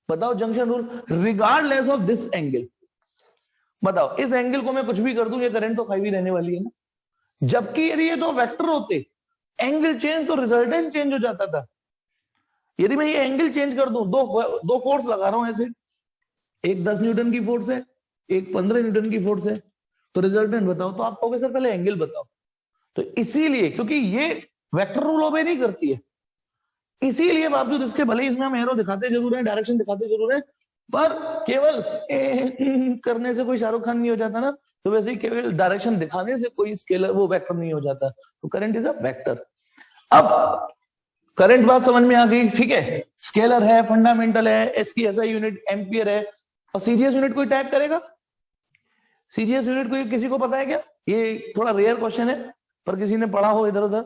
बताओ junction rule, regardless of this angle. बताओ इस एंगल को मैं कुछ भी कर दूं, ये करंट तो 5 ही रहने वाली है ना। जबकि यदि ये 2 वेक्टर होते, एंगल चेंज तो रिजल्टेंट चेंज हो जाता था। यदि मैं ये एंगल चेंज कर दूं, दो फोर्स लगा रहा हूं ऐसे, एक 10 न्यूटन की फोर्स है, एक 15 न्यूटन की फोर्स है, तो रिजल्टेंट बताओ, तो आप कहोगे सर पहले एंगल बताओ। तो इसीलिए, क्योंकि ये वेक्टर रूल ओबे नहीं करती है, इसीलिए बावजूद इसके भले ही इसमें हम एरो दिखाते जरूर है, डायरेक्शन दिखाते जरूर है, पर केवल करने से कोई शाहरुख खान नहीं हो जाता ना, तो वैसे ही केवल डायरेक्शन दिखाने से कोई स्केलर वो वेक्टर नहीं हो जाता। तो करंट इज अ वेक्टर। अब करंट बात समझ में आ गई, ठीक है, स्केलर है, फंडामेंटल है, इसकी एसआई यूनिट एम्पियर है, और सीजीएस यूनिट कोई टाइप करेगा, सीजीएस यूनिट कोई किसी को पता है क्या? ये थोड़ा रेयर क्वेश्चन है, पर किसी ने पढ़ा हो इधर उधर,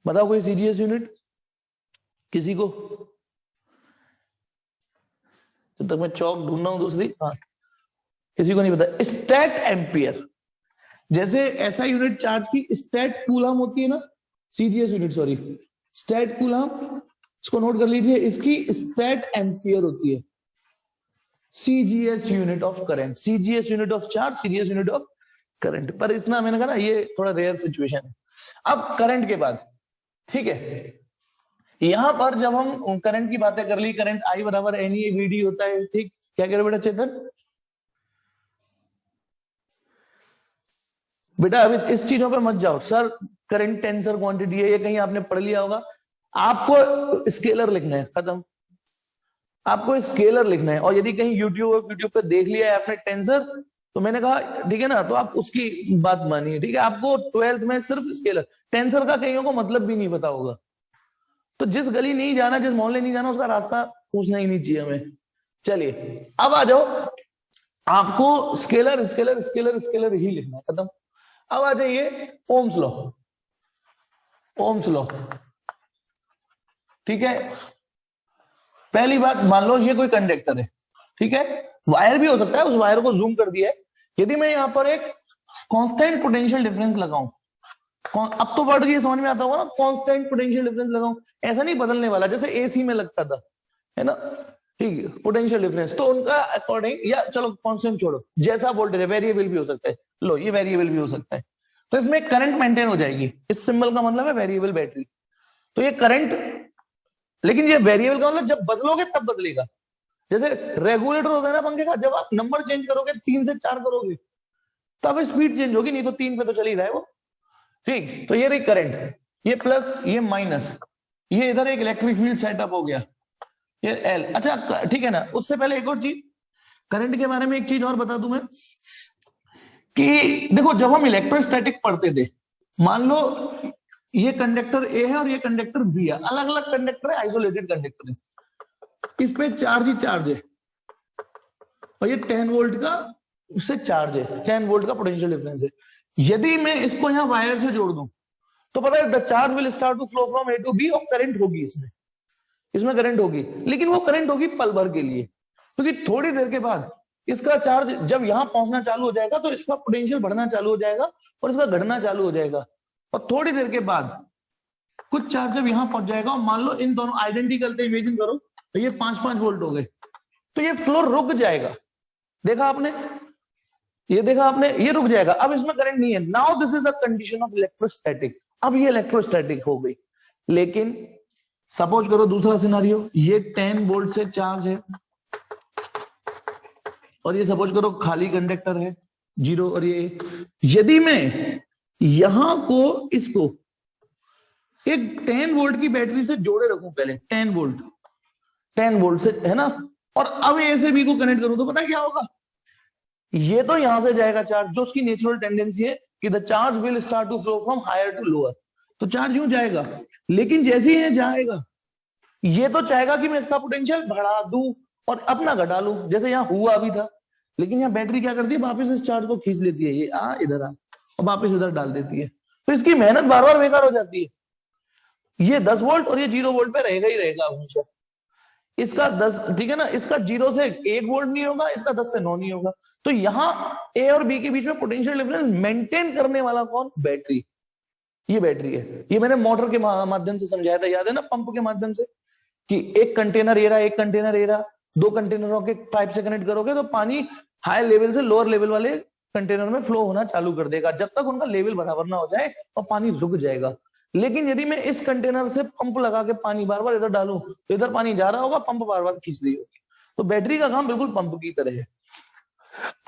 बताओ कोई सीजीएस यूनिट किसी को? जब तक मैं चौक ढूंढना हूं दूसरी, हाँ, किसी को नहीं पता। स्टैट एम्पियर, जैसे ऐसा यूनिट चार्ज की स्टैट कूलम होती है ना, CGS unit, sorry stat coulomb, इसको नोट कर लीजिए, इसकी स्टैट एम्पियर होती है। CGS unit of current, CGS unit of charge, CGS unit of current, पर इतना मैंने कहा ना ये थोड़ा रेयर सिचुएशन है। अब करंट के बाद, ठीक है, यहां पर जब हम करंट की बातें कर ली, करंट आई बराबर एन ई वी डी होता है, ठीक, क्या कह रहे बेटा चेतन? बेटा अभी इस चीजों पे मत जाओ, सर करंट टेंसर क्वांटिटी है, ये कहीं आपने पढ़ लिया होगा। आपको स्केलर लिखना है, खत्म, आपको स्केलर लिखना है। और यदि कहीं यूट्यूब पे देख लिया है आपने टेंसर, तो मैंने कहा ठीक है ना, तो आप उसकी बात मानिए, ठीक है। आपको 12th में सिर्फ स्केलर, टेंसर का कईयों को मतलब भी नहीं पता होगा, तो जिस गली नहीं जाना, जिस मोहल्ले नहीं जाना, उसका रास्ता पूछना ही नहीं चाहिए हमें। चलिए अब आ जाओ, आपको स्केलर स्केलर स्केलर स्केलर ही लिखना है, खत्म। अब आ जाइए ओम्स लॉ, ओम्स लॉ, ठीक है। पहली बात, मान लो ये कोई कंडक्टर है, ठीक है, वायर भी हो सकता है, उस वायर को जूम कर दिया है। यदि मैं यहां पर एक कांस्टेंट पोटेंशियल डिफरेंस लगाऊं, अब तो वर्ड ये समझ में आता होगा ना, कांस्टेंट पोटेंशियल डिफरेंस लगाऊं, ऐसा नहीं बदलने वाला जैसे एसी में लगता था, है ना, ठीक है, पोटेंशियल डिफरेंस, तो उनका अकॉर्डिंग, या चलो कांस्टेंट छोड़ो, जैसा वोल्टेज है, वेरिएबल भी हो सकता है, लो ये वेरिएबल भी हो सकता है, तो इसमें करंट मेंटेन हो जाएगी। इस सिंबल का मतलब है वेरिएबल बैटरी, तो ये करंट, लेकिन ये वेरिएबल का मतलब जब बदलोगे तब बदलेगा। जैसे रेगुलेटर होता है ना पंखे का, जब आप नंबर चेंज करोगे 3 से 4 करोगे तब स्पीड चेंज होगी, नहीं तो 3 पे तो चल ही रहा है वो, ठीक। तो ये रही करंट, ये प्लस ये माइनस, ये इधर एक इलेक्ट्रिक फील्ड सेटअप हो गया, ये एल। अच्छा ठीक है ना, उससे पहले एक और चीज करंट के बारे में, एक चीज और बता दूं मैं, कि देखो जब हम इलेक्ट्रोस्टैटिक पढ़ते थे, मान लो ये कंडक्टर ए है और ये कंडक्टर बी है, अलग अलग कंडक्टर है, आइसोलेटेड कंडक्टर है, इस पे चार्ज ही चार्ज है, और ये 10 वोल्ट का उससे चार्ज है, 10 वोल्ट का पोटेंशियल डिफरेंस है। यदि मैं इसको यहां वायर से जोड़ दूं, तो पता है the charge will start to flow from A to B, और करंट होगी इसमें करंट होगी, लेकिन वो करंट होगी पल भर के लिए, क्योंकि थोड़ी देर के बाद इसका चार्ज जब यहां पहुंचना चालू हो जाएगा, तो इसका पोटेंशियल बढ़ना चालू हो जाएगा और इसका घटना चालू हो जाएगा, और थोड़ी देर के बाद कुछ चार्ज जब यहां पहुंच जाएगा, और मान लो इन दोनों आइडेंटिकल थे, इमेजिन करो, तो ये 5-5 वोल्ट हो गए, तो ये फ्लो रुक जाएगा, देखा आपने, ये देखा आपने, ये रुक जाएगा, अब इसमें करंट नहीं है। Now this is a condition of electrostatic, अब ये इलेक्ट्रोस्टैटिक हो गई। लेकिन सपोज करो दूसरा सिनारियो, ये 10 वोल्ट से चार्ज है और ये सपोज करो खाली कंडक्टर है 0 और ये, यदि मैं यहां को इसको एक 10 वोल्ट की बैटरी से जोड़े रखूं, पहले 10 वोल्ट से, है ना, और अब ए से बी को कनेक्ट करूं तो पता क्या होगा, ये तो यहां से जाएगा चार्ज, जो उसकी नेचुरल टेंडेंसी है कि the charge will start to flow from higher to lower, तो चार्ज यूं जाएगा। लेकिन जैसे ही ये जाएगा, ये तो चाहेगा कि मैं इसका पोटेंशियल बढ़ा दूं और अपना घटा लूं, जैसे यहां हुआ भी था। लेकिन यहाँ बैटरी क्या करती है, वापस इस चार्ज को खींच लेती है, ये इधर और वापस इधर डाल देती है, तो इसकी मेहनत बार बार बेकार हो जाती है। ये 10 वोल्ट और ये 0 वोल्ट पे रहेगा ही रहेगा हमेशा। इसका 10, ठीक है ना, इसका 0 से 1 वोल्ट नहीं होगा, इसका 10 से 9 नहीं होगा। तो यहाँ ए और बी के बीच में पोटेंशियल डिफरेंस मेंटेन करने वाला कौन, बैटरी। ये बैटरी है। ये मैंने मोटर के माध्यम से समझाया था, याद है ना, पंप के माध्यम से, कि एक कंटेनर ये रहा, एक कंटेनर ये रहा, 2 कंटेनरों के पाइप से कनेक्ट करोगे तो पानी हाई लेवल से लोअर लेवल वाले कंटेनर में फ्लो होना चालू कर देगा, जब तक उनका लेवल बराबर ना हो जाए और पानी रुक जाएगा। लेकिन यदि मैं इस कंटेनर से पंप लगा के पानी बार बार इधर डालूं तो इधर पानी जा रहा होगा, पंप बार बार खींच रही होगी। तो बैटरी का काम बिल्कुल पंप की तरह है।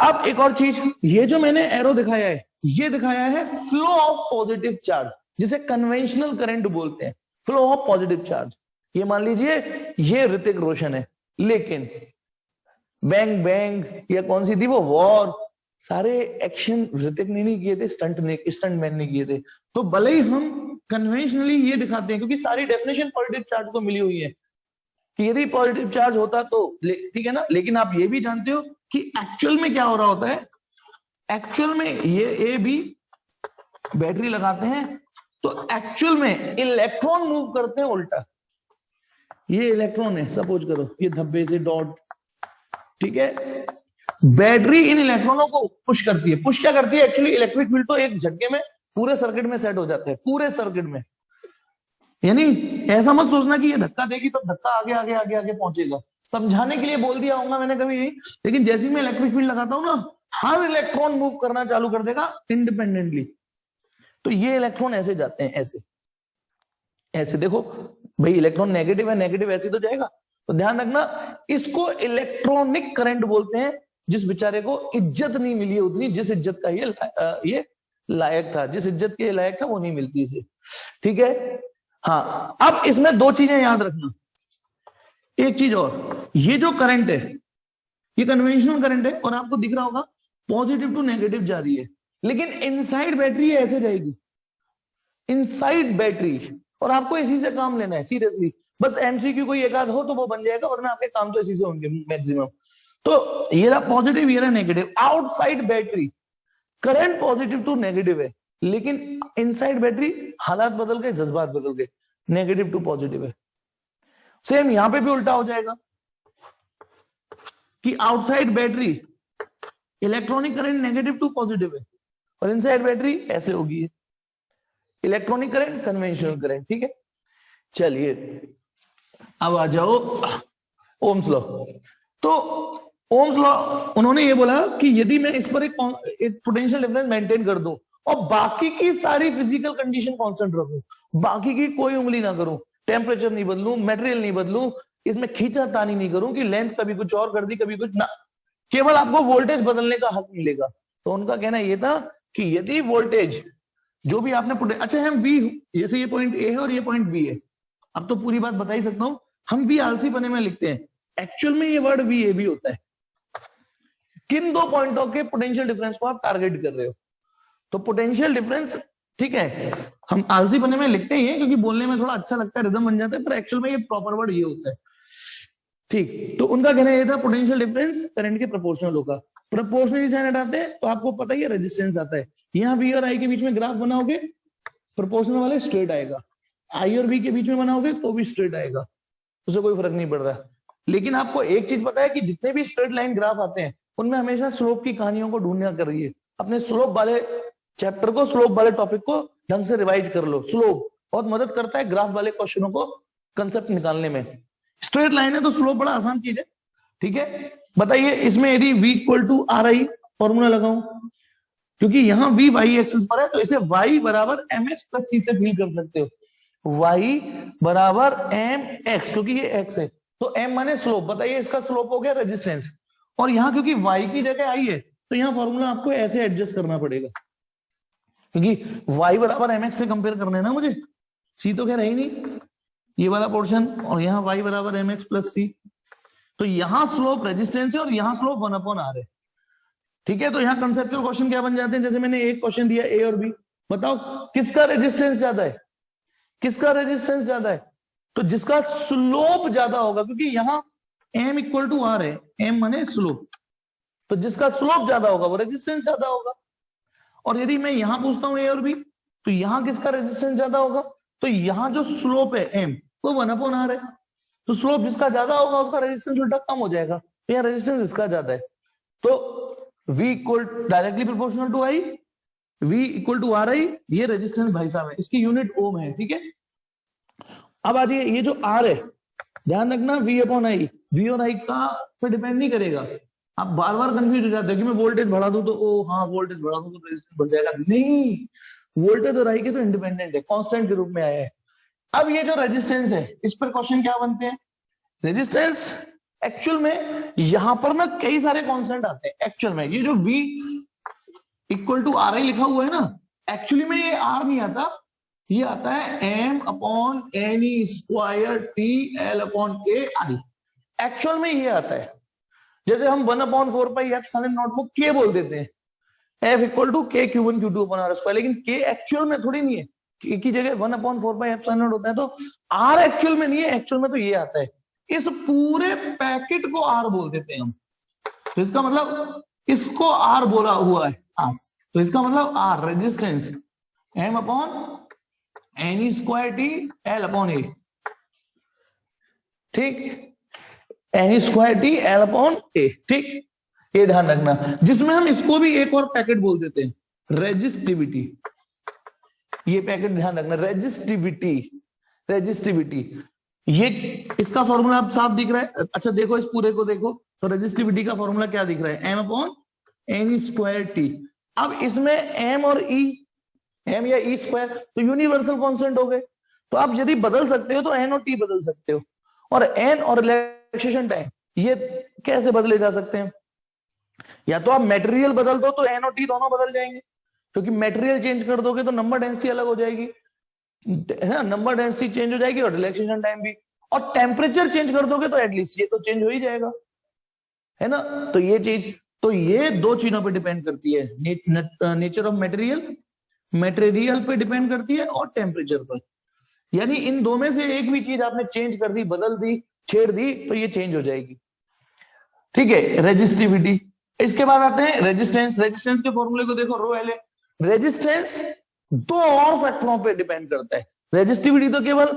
अब एक और चीज, ये जो मैंने एरो दिखाया है, ये दिखाया है फ्लो ऑफ पॉजिटिव चार्ज, जिसे कन्वेंशनल करंट बोलते हैं, फ्लो ऑफ पॉजिटिव चार्ज। ये मान लीजिए ये ऋतिक रोशन है, लेकिन बैंग बैंग या कौन सी थी वो वॉर, सारे एक्शन ऋतिक ने नहीं किए थे, स्टंटमैन ने किए थे। तो भले ही हम कन्वेंशनली ये दिखाते हैं, क्योंकि सारी डेफिनेशन पॉजिटिव चार्ज को मिली हुई है कि यदि पॉजिटिव चार्ज होता तो ठीक है ना। लेकिन आप ये भी जानते हो कि एक्चुअल में क्या हो रहा होता है, एक्चुअल में ये ए बी बैटरी लगाते हैं तो एक्चुअल में इलेक्ट्रॉन मूव करते हैं उल्टा। ये इलेक्ट्रॉन है, सपोज करो ये धब्बे से डॉट, ठीक है, बैटरी इन इलेक्ट्रॉनों को पुश करती है। पुश क्या करती है, एक्चुअली इलेक्ट्रिक फील्ड तो एक झटके में पूरे सर्किट में सेट हो जाता है, पूरे सर्किट में। यानी ऐसा मत सोचना कि ये धक्का देगी तो धक्का आगे आगे आगे आगे पहुंचेगा, समझाने के लिए बोल दिया होगा मैंने कभी नहीं। लेकिन जैसे ही मैं इलेक्ट्रिक फील्ड लगाता हूं ना, हर इलेक्ट्रॉन मूव करना चालू कर देगा इंडिपेंडेंटली। तो ये इलेक्ट्रॉन ऐसे जाते हैं, ऐसे ऐसे, देखो भाई इलेक्ट्रॉन नेगेटिव है, नेगेटिव ऐसे तो जाएगा। तो ध्यान रखना, इसको इलेक्ट्रॉनिक करंट बोलते हैं, जिस बेचारे को इज्जत नहीं मिली है उतनी जिस इज्जत का ये लायक था, जिस इज्जत के लायक था वो नहीं मिलती इसे, ठीक है। हाँ, अब इसमें 2 चीजें याद रखना। एक चीज और, ये जो करंट है ये कन्वेंशनल करंट है और आपको दिख रहा होगा पॉजिटिव टू नेगेटिव जा रही है, लेकिन इनसाइड बैटरी ऐसे जाएगी, इनसाइड बैटरी। और आपको इसी से काम लेना है सीरियसली, बस एमसीक्यू कोई एक आध हो तो वो बन जाएगा, वरना आपके काम तो इसी से होंगे मैक्सिमम। तो ये रहा पॉजिटिव, ये रहा negative. Outside battery current positive to negative है, लेकिन इनसाइड बैटरी हालात बदल गए, जज्बात बदल गए, नेगेटिव टू पॉजिटिव है। सेम यहां पे भी उल्टा हो जाएगा कि outside battery electronic current negative to positive है और इनसाइड बैटरी ऐसे होगी, इलेक्ट्रॉनिक करंट कन्वेंशनल करंट, ठीक है। चलिए अब आ जाओ ओम्स लॉ। तो ओम्स लॉ उन्होंने ये बोला कि यदि मैं इस पर एक पोटेंशियल डिफरेंस मेंटेन कर दूं और बाकी की सारी फिजिकल कंडीशन कांस्टेंट रखूं, बाकी की कोई उंगली ना करूं, टेम्परेचर नहीं बदलूं, मटेरियल नहीं बदलूं, इसमें खींचातानी नहीं करूं कि लेंथ कभी कुछ और कर दी कभी कुछ ना, केवल आपको वोल्टेज बदलने का हक मिलेगा। तो उनका कहना ये था कि यदि वोल्टेज जो भी आपने अच्छा हम वी, जैसे ये पॉइंट ए है और ये पॉइंट बी है, अब तो पूरी बात बता ही सकता हूं, हम वी आलसी बने में लिखते हैं, एक्चुअल में ये वर्ड वी ए भी होता है। किन 2 पॉइंटों के पोटेंशियल डिफरेंस को आप टारगेट कर रहे हो? तो पोटेंशियल डिफरेंस, ठीक है, हम आलसी बने में लिखते ही है क्योंकि बोलने में थोड़ा अच्छा लगता है, रिदम बन जाता है, पर एक्चुअल में ये प्रॉपर वर्ड ये होता है, ठीक। तो उनका कहना ये था पोटेंशियल डिफरेंस करंट के प्रोपोर्शनल होगा। प्रोपोर्शनल साइन हटाते हैं तो आपको पता ही है रेजिस्टेंस आता है, यहाँ वी और आई के बीच में ग्राफ बनाओगे प्रोपोर्शनल वाले स्ट्रेट आएगा, आई और बी के बीच में बनाओगे तो भी स्ट्रेट आएगा, उससे कोई फर्क नहीं पड़ रहा। लेकिन आपको एक चीज पता है कि जितने भी स्ट्रेट लाइन ग्राफ आते हैं उनमें हमेशा स्लोप की कहानियों को ढूंढना कर रही है। अपने स्लोप वाले चैप्टर को, स्लोप वाले टॉपिक को ढंग से रिवाइज कर लो। स्लोप बहुत मदद करता है ग्राफ वाले क्वेश्चनों को कंसेप्ट निकालने में। स्ट्रेट लाइन है तो स्लोप बड़ा आसान चीज है, ठीक है। बताइए इसमें यदि v equal to R I formula लगाऊं, क्योंकि यहां v y एक्सिस पर है तो इसे y बराबर mx प्लस c से फील कर सकते हो। y बराबर एम एक्स, क्योंकि ये x है तो m माने स्लोप। बताइए इसका स्लोप हो गया रेजिस्टेंस, और यहाँ क्योंकि y की जगह आई है तो यहाँ फॉर्मूला आपको ऐसे एडजस्ट करना पड़ेगा, क्योंकि y बराबर एम एक्स से कंपेयर करना है ना मुझे, c तो खैर है ही नहीं ये वाला पोर्शन, और यहाँ y बराबर एम एक्स प्लस सी, तो यहाँ स्लोप रेजिस्टेंस है और यहाँ स्लोप 1/r है। ठीक है, तो यहाँ कंसेप्चुअल क्वेश्चन क्या बन जाते हैं, जैसे मैंने एक क्वेश्चन दिया ए और बी, बताओ किसका रेजिस्टेंस ज्यादा है, किसका रेजिस्टेंस ज्यादा है, तो जिसका स्लोप ज्यादा होगा, क्योंकि यहाँ m इक्वल टू आर है, m माने स्लोप, तो जिसका स्लोप ज्यादा होगा वो रेजिस्टेंस ज्यादा होगा। और यदि मैं यहां पूछता हूं ए और बी, तो यहां किसका रेजिस्टेंस ज्यादा होगा, तो यहां जो स्लोप है m वो 1/r है, तो स्लोप जिसका ज्यादा होगा उसका रेजिस्टेंस उल्टा कम हो जाएगा, तो यहाँ रेजिस्टेंस इसका ज्यादा है, तो v equal directly proportional to i, v equal to R I, ये रेजिस्टेंस भाई साहब है, इसकी यूनिट ओम है। ठीक है, अब आ जाइए ये जो r है, ध्यान रखना v अपॉन आई, v और i का पे डिपेंड नहीं करेगा। आप बार बार कंफ्यूज हो जाते हो कि मैं वोल्टेज बढ़ा दूं तो ओ हाँ वोल्टेज बढ़ा दूं तो रेजिस्टेंस बढ़ जाएगा, नहीं, वोल्टेज और i के तो इंडिपेंडेंट है, कांस्टेंट के रूप में आया है। अब ये जो रेजिस्टेंस है इस पर क्वेश्चन क्या बनते हैं, रेजिस्टेंस एक्चुअल में यहां पर ना कई सारे कांस्टेंट आते हैं एक्चुअल में, ये जो v equal to R I लिखा हुआ है ना, एक्चुअली में ये r नहीं आता, ये आता है m upon N E square T L upon A I, actual में ये आता है। जैसे हम 1/4 पाई एफ साइन नॉट को k बोल देते हैं, f equal to k Q1 Q2 upon r square, लेकिन k एक्चुअल में थोड़ी नहीं है, k की जगह 1/4 पाई एफ साइन नॉट होता है, तो r एक्चुअल में नहीं है, एक्चुअल में तो ये आता है। इस पूरे पैकेट को r बोल देते हैं हम, तो इसका मतलब इसको r बोला हुआ है r, तो इसका मतलब r resistance m upon N square T L upon A, ठीक, N square T L upon A, ठीक, ये ध्यान रखना, जिसमें हम इसको भी एक और पैकेट बोल देते हैं, रेजिस्टिविटी, ये पैकेट ध्यान रखना, रेजिस्टिविटी, रेजिस्टिविटी, ये इसका फॉर्मूला आप साफ दिख रहा है। अच्छा देखो इस पूरे को देखो, तो रेजिस्टिविटी का फॉर्मूला क्या दिख रहा है, M upon N square T. अब इसमें एम और ई, एम या ई स्क्वायर तो यूनिवर्सल कांस्टेंट हो गए, तो आप यदि बदल सकते हो तो एन और टी बदल सकते हो, और एन और रिलैक्सेशन टाइम ये कैसे बदले जा सकते हैं, या तो आप मटेरियल बदल दो तो एन और टी दोनों बदल जाएंगे, क्योंकि मटेरियल चेंज कर दोगे तो नंबर डेंसिटी अलग हो जाएगी, है ना, नंबर डेंसिटी चेंज हो जाएगी और रिलैक्सेशन टाइम भी, और टेम्परेचर चेंज कर दोगे तो एटलीस्ट ये तो चेंज हो ही जाएगा, है ना। तो ये चीज, तो ये दो चीजों पे डिपेंड करती है, नेचर ऑफ मटेरियल, मटेरियल पे डिपेंड करती है और टेम्परेचर पर, यानी इन दो में से एक भी चीज आपने चेंज कर दी, बदल दी, छेड़ दी तो ये चेंज हो जाएगी। ठीक है, रेजिस्टिविटी। इसके बाद आते हैं रेजिस्टेंस। रेजिस्टेंस के फॉर्मूले को देखो, रो एल ए। रेजिस्टेंस दो और फैक्टरों पे डिपेंड करता है, रेजिस्टिविटी तो केवल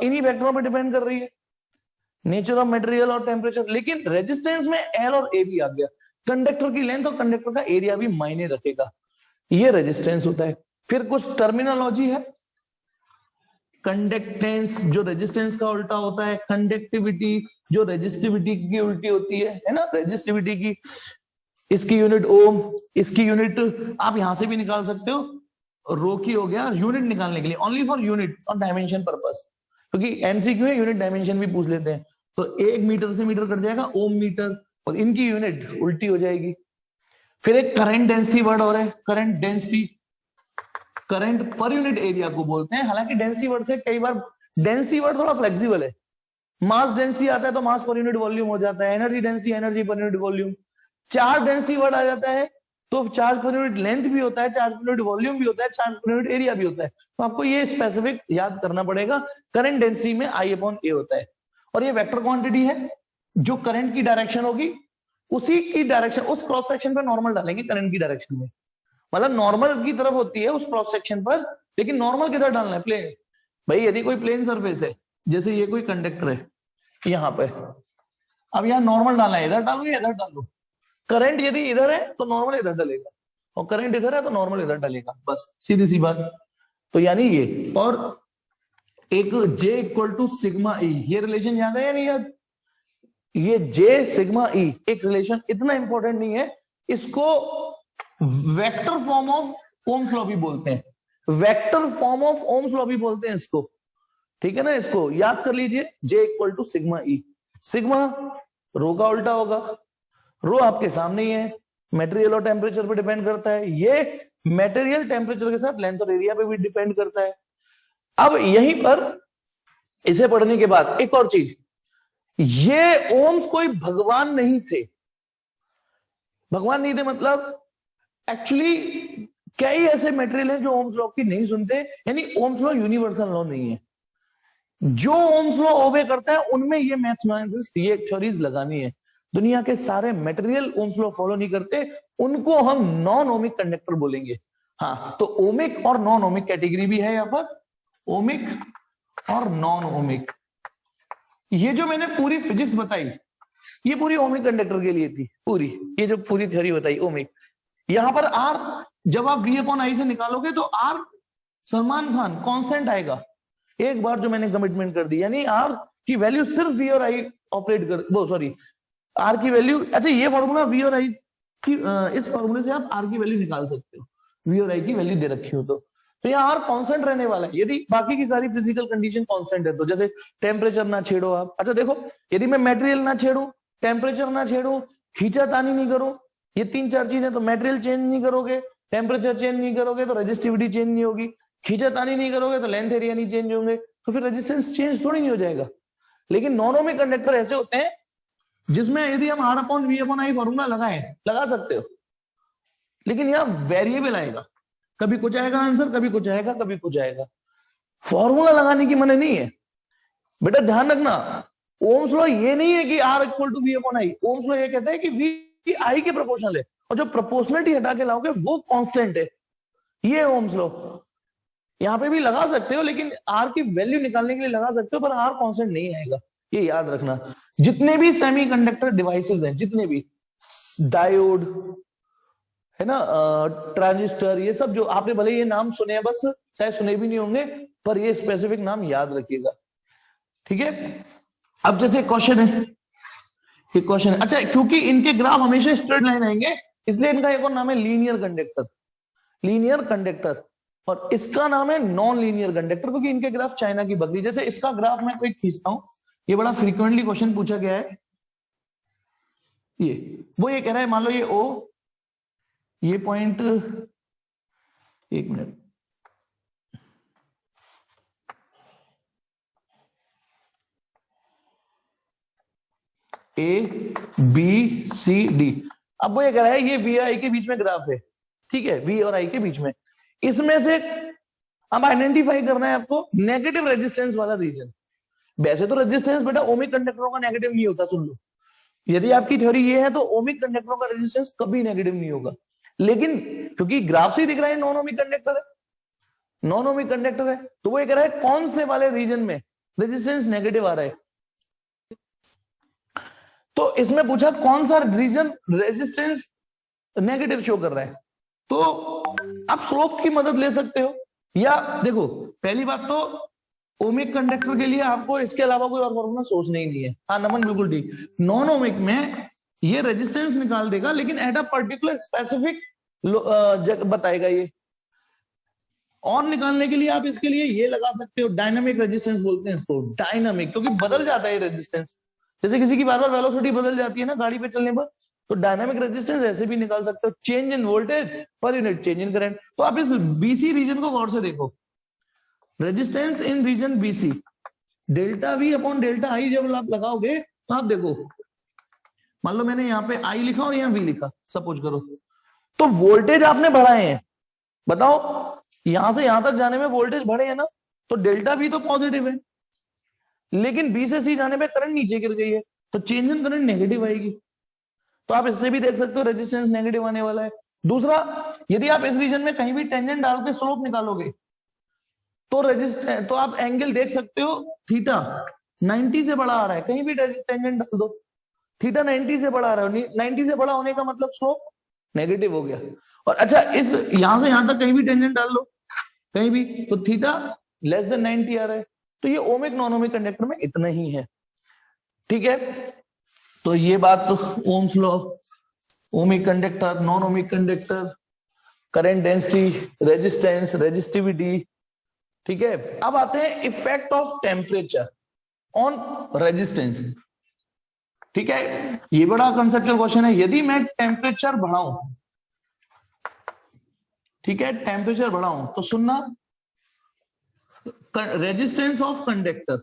इन्हीं फैक्टरों पे डिपेंड कर रही है, नेचर ऑफ मटेरियल और टेम्परेचर, लेकिन रेजिस्टेंस में एल और ए भी आ गया, कंडक्टर की लेंथ और कंडक्टर का एरिया भी मायने रखेगा, ये रेजिस्टेंस होता है। फिर कुछ टर्मिनोलॉजी है, कंडक्टेंस जो रेजिस्टेंस का उल्टा होता है, कंडक्टिविटी जो रेजिस्टिविटी की उल्टी होती है ना, रेजिस्टिविटी की, इसकी यूनिट ओम, इसकी यूनिट आप यहां से भी निकाल सकते हो, रो की हो गया, यूनिट निकालने के लिए, ओनली फॉर यूनिट और डायमेंशन पर्पस, क्योंकि एमसीक्यू है, यूनिट डायमेंशन भी पूछ लेते हैं, तो 1 मीटर से मीटर कट जाएगा ओम मीटर, और इनकी यूनिट उल्टी हो जाएगी। फिर एक करंट डेंसिटी वर्ड और है, current density, current per unit area को बोलते हैं, हालांकि डेंसिटी वर्ड से कई बार डेंसिटी वर्ड थोड़ा फ्लेक्सिबल है, मास डेंसिटी आता है तो मास पर यूनिट वॉल्यूम हो जाता है, energy density energy per unit volume, charge density word आ जाता है तो चार्ज पर यूनिट लेंथ भी होता है, चार्ज पर यूनिट वॉल्यूम भी होता है, चार्ज पर यूनिट एरिया भी होता है, तो आपको ये स्पेसिफिक याद करना पड़ेगा। करंट डेंसिटी में आई अपॉन ए होता है, और ये वेक्टर क्वांटिटी है, जो करंट की डायरेक्शन होगी उसी की डायरेक्शन, उस क्रॉस सेक्शन पर नॉर्मल डालेंगे करंट की डायरेक्शन में, मतलब नॉर्मल की तरफ होती है उस क्रॉस सेक्शन पर, लेकिन नॉर्मल किधर डालना है, प्लेन। भाई यदि कोई प्लेन सरफेस है, जैसे ये कोई कंडक्टर है यहां पे, अब यहाँ नॉर्मल डालना है, इधर डालू या इधर डालू, करंट यदि इधर है तो नॉर्मल इधर डालेगा, और करंट इधर है तो नॉर्मल इधर डालेगा, बस सीधी सी बात। तो यानी ये, और एक J equal to sigma E, ये रिलेशन याद है या नहीं याद, ये J सिग्मा ई एक रिलेशन इतना इंपॉर्टेंट नहीं है, इसको vector form of Ohm's law भी बोलते हैं। Vector form of Ohm's law भी बोलते हैं इसको, ठीक है ना। इसको याद कर लीजिए, J equal to sigma E. Sigma rho का उल्टा होगा, रो आपके सामने ही है, मटेरियल और टेम्परेचर पे डिपेंड करता है, ये मटेरियल टेम्परेचर के साथ लेंथ और एरिया पे भी डिपेंड करता है। अब यहीं पर इसे पढ़ने के बाद एक और चीज, ये ओम्स कोई भगवान नहीं थे। भगवान नहीं थे मतलब एक्चुअली कई ऐसे मटेरियल हैं जो ओम्स लॉ की नहीं सुनते, यानी ओम्स लॉ यूनिवर्सल लॉ नहीं है। जो ओम्स लॉ ओबे करता है उनमें ये मैथमेटिक्स, ये थ्योरीज लगानी है। दुनिया के सारे मटेरियल ओम्स लॉ फॉलो नहीं करते, उनको हम नॉन ओमिक कंडक्टर बोलेंगे। हाँ, तो ओमिक और नॉन ओमिक कैटेगरी भी है यहां पर, ओमिक और नॉन ओमिक। ये जो मैंने पूरी फिजिक्स बताई, ये पूरी ओमिक कंडक्टर के लिए थी पूरी, ये जो पूरी थ्योरी बताई ओमिक। यहां पर आर जब आप V अपॉन आई से निकालोगे तो आर सलमान खान कांस्टेंट आएगा एक बार, जो मैंने कमिटमेंट कर दी, यानी आर की वैल्यू सिर्फ V और आई ऑपरेट कर, वो सॉरी आर की वैल्यू, अच्छा ये फॉर्मूला V और आई की, इस फॉर्मूले से आप आर की वैल्यू निकाल सकते हो, V और आई की वैल्यू दे रखी हो तो यहाँ आर कांस्टेंट रहने वाला है यदि बाकी की सारी फिजिकल कंडीशन कांस्टेंट है तो। जैसे टेम्परेचर ना छेड़ो आप, अच्छा देखो यदि मैं मटेरियल ना छेड़ू, टेम्परेचर ना छेड़ू, खींचातानी नहीं करूं, ये 3-4 चीजें, तो मटेरियल चेंज नहीं करोगे, टेम्परेचर चेंज नहीं करोगे तो रेजिस्टिविटी चेंज नहीं होगी, खींचातानी नहीं करोगे तो लेंथ एरिया नहीं चेंज होंगे, तो फिर रेजिस्टेंस चेंज थोड़ी नहीं हो जाएगा। लेकिन नॉन ओमिक कंडक्टर ऐसे होते हैं जिसमें यदि हम R upon V upon I formula लगाएं, लगा सकते हो, लेकिन यहां वेरिएबल आएगा, कभी कुछ आएगा आंसर, कभी कुछ आएगा, कभी कुछ आएगा। फॉर्मूला लगाने की मने नहीं है बेटा, ध्यान रखना। ओम्स लॉ ये नहीं है कि R equal to V upon I, Ohm's law ये कहता है कि वी आई के प्रोपोर्शनल है, और जो प्रोपोर्शनलिटी हटा के लाओगे वो कांस्टेंट है, ये ओम्स लॉ। यहां पे भी लगा सकते हो, लेकिन आर की वैल्यू निकालने के लिए लगा सकते हो, पर आर कांस्टेंट नहीं आएगा, ये याद रखना। जितने भी सेमीकंडक्टर डिवाइसेस हैं, जितने भी डायोड है ना, ट्रांजिस्टर, ये सब जो आपने भले ये नाम सुने हैं, बस चाहे सुने भी नहीं होंगे, पर ये स्पेसिफिक नाम याद रखिएगा, ठीक है। अब जैसे क्वेश्चन है, ये क्वेश्चन है, अच्छा क्योंकि इनके ग्राफ हमेशा स्ट्रेट लाइन आएंगे, इसलिए इनका एक और नाम है लीनियर कंडक्टर, लीनियर कंडक्टर, और इसका नाम है नॉन लीनियर कंडक्टर, क्योंकि इनके ग्राफ चाइना की बकरी। जैसे इसका ग्राफ मैं कोई खींचता हूं, ये बड़ा फ्रीक्वेंटली क्वेश्चन पूछा गया है, ये कह रहा है, मान लो ये ओ, ये पॉइंट, एक minute, A B C D. अब वो ये कह रहा है ये वी आई के बीच में ग्राफ है, ठीक है, वी और आई के बीच में, इसमें से अब आइडेंटिफाई करना है आपको नेगेटिव रेजिस्टेंस वाला रीजन। वैसे तो रेजिस्टेंस बेटा ओमिक कंडक्टरों का नेगेटिव नहीं होता, सुन लो, यदि आपकी थ्योरी ये है तो ओमिक कंडक्टरों का रेजिस्टेंस कभी नेगेटिव नहीं होगा, लेकिन क्योंकि ग्राफ से ही दिख रहा है नॉन ओमिक कंडक्टर है, नॉन ओमिक कंडक्टर है, तो वो ये कह रहा है कौन से वाले रीजन में रेजिस्टेंस नेगेटिव आ रहा है। तो इसमें पूछा कौन सा रीजन रेजिस्टेंस नेगेटिव शो कर रहा है, तो आप स्लोप की मदद ले सकते हो, या देखो पहली बात तो ओमिक कंडक्टर के लिए आपको इसके अलावा कोई और फॉर्मूला सोचना ही नहीं है। हाँ नमन बिल्कुल ठीक, नॉन ओमिक में ये रेजिस्टेंस निकाल देगा, लेकिन एट अ पर्टिकुलर स्पेसिफिक बताएगा ये। और निकालने के लिए आप इसके लिए ये लगा सकते हो, डायनामिक रेजिस्टेंस बोलते हैं इसको, डायनामिक, क्योंकि बदल जाता है रेजिस्टेंस, जैसे किसी की बार बार वेलोसिटी बदल जाती है ना गाड़ी पे चलने पर, तो डायनामिक रेजिस्टेंस ऐसे भी निकाल सकते हो, change in voltage per unit change in current. तो आप इस बीसी रीजन को गौर से देखो, resistance in region BC, delta V upon delta I जब आप लगाओगे तो आप देखो, मान लो मैंने यहाँ पे आई लिखा और यहाँ वी लिखा, सपोज करो, तो वोल्टेज आपने बढ़ाए हैं, बताओ यहां से यहां तक जाने में वोल्टेज बढ़े हैं ना, तो डेल्टा वी तो पॉजिटिव है, लेकिन बी से सी जाने में करंट नीचे गिर गई है, तो चेंज इन करंट नेगेटिव आएगी। तो आप इससे भी देख सकते हो रेजिस्टेंस नेगेटिव आने वाला है। दूसरा, यदि आप इस रीजन में कहीं भी टेंजेंट डाल के स्लोप निकालोगे तो रेजिस्टेंस, तो आप एंगल देख सकते हो, थीटा 90 से बड़ा आ रहा है, कहीं भी टेंजेंट डाल दो, थीटा 90 से बड़ा आ रहा है, 90 से बड़ा होने का मतलब स्लोप नेगेटिव हो गया। और अच्छा इस यहां से यहां तक कहीं भी टेंजेंट डाल लो, कहीं भी, तो थीटा लेस देन 90 आ रहा है। तो ये ओमिक नॉन ओमिक कंडक्टर में इतना ही है, ठीक है। तो ये बात तो Ohm's law, ohmic conductor, non ohmic conductor, current density, resistance, resistivity. ठीक है, अब आते हैं effect of temperature on resistance. ठीक है, ये बड़ा कंसेप्चुअल क्वेश्चन है। यदि मैं टेम्परेचर बढ़ाऊं, ठीक है, टेम्परेचर बढ़ाऊं तो सुनना, रेजिस्टेंस ऑफ कंडक्टर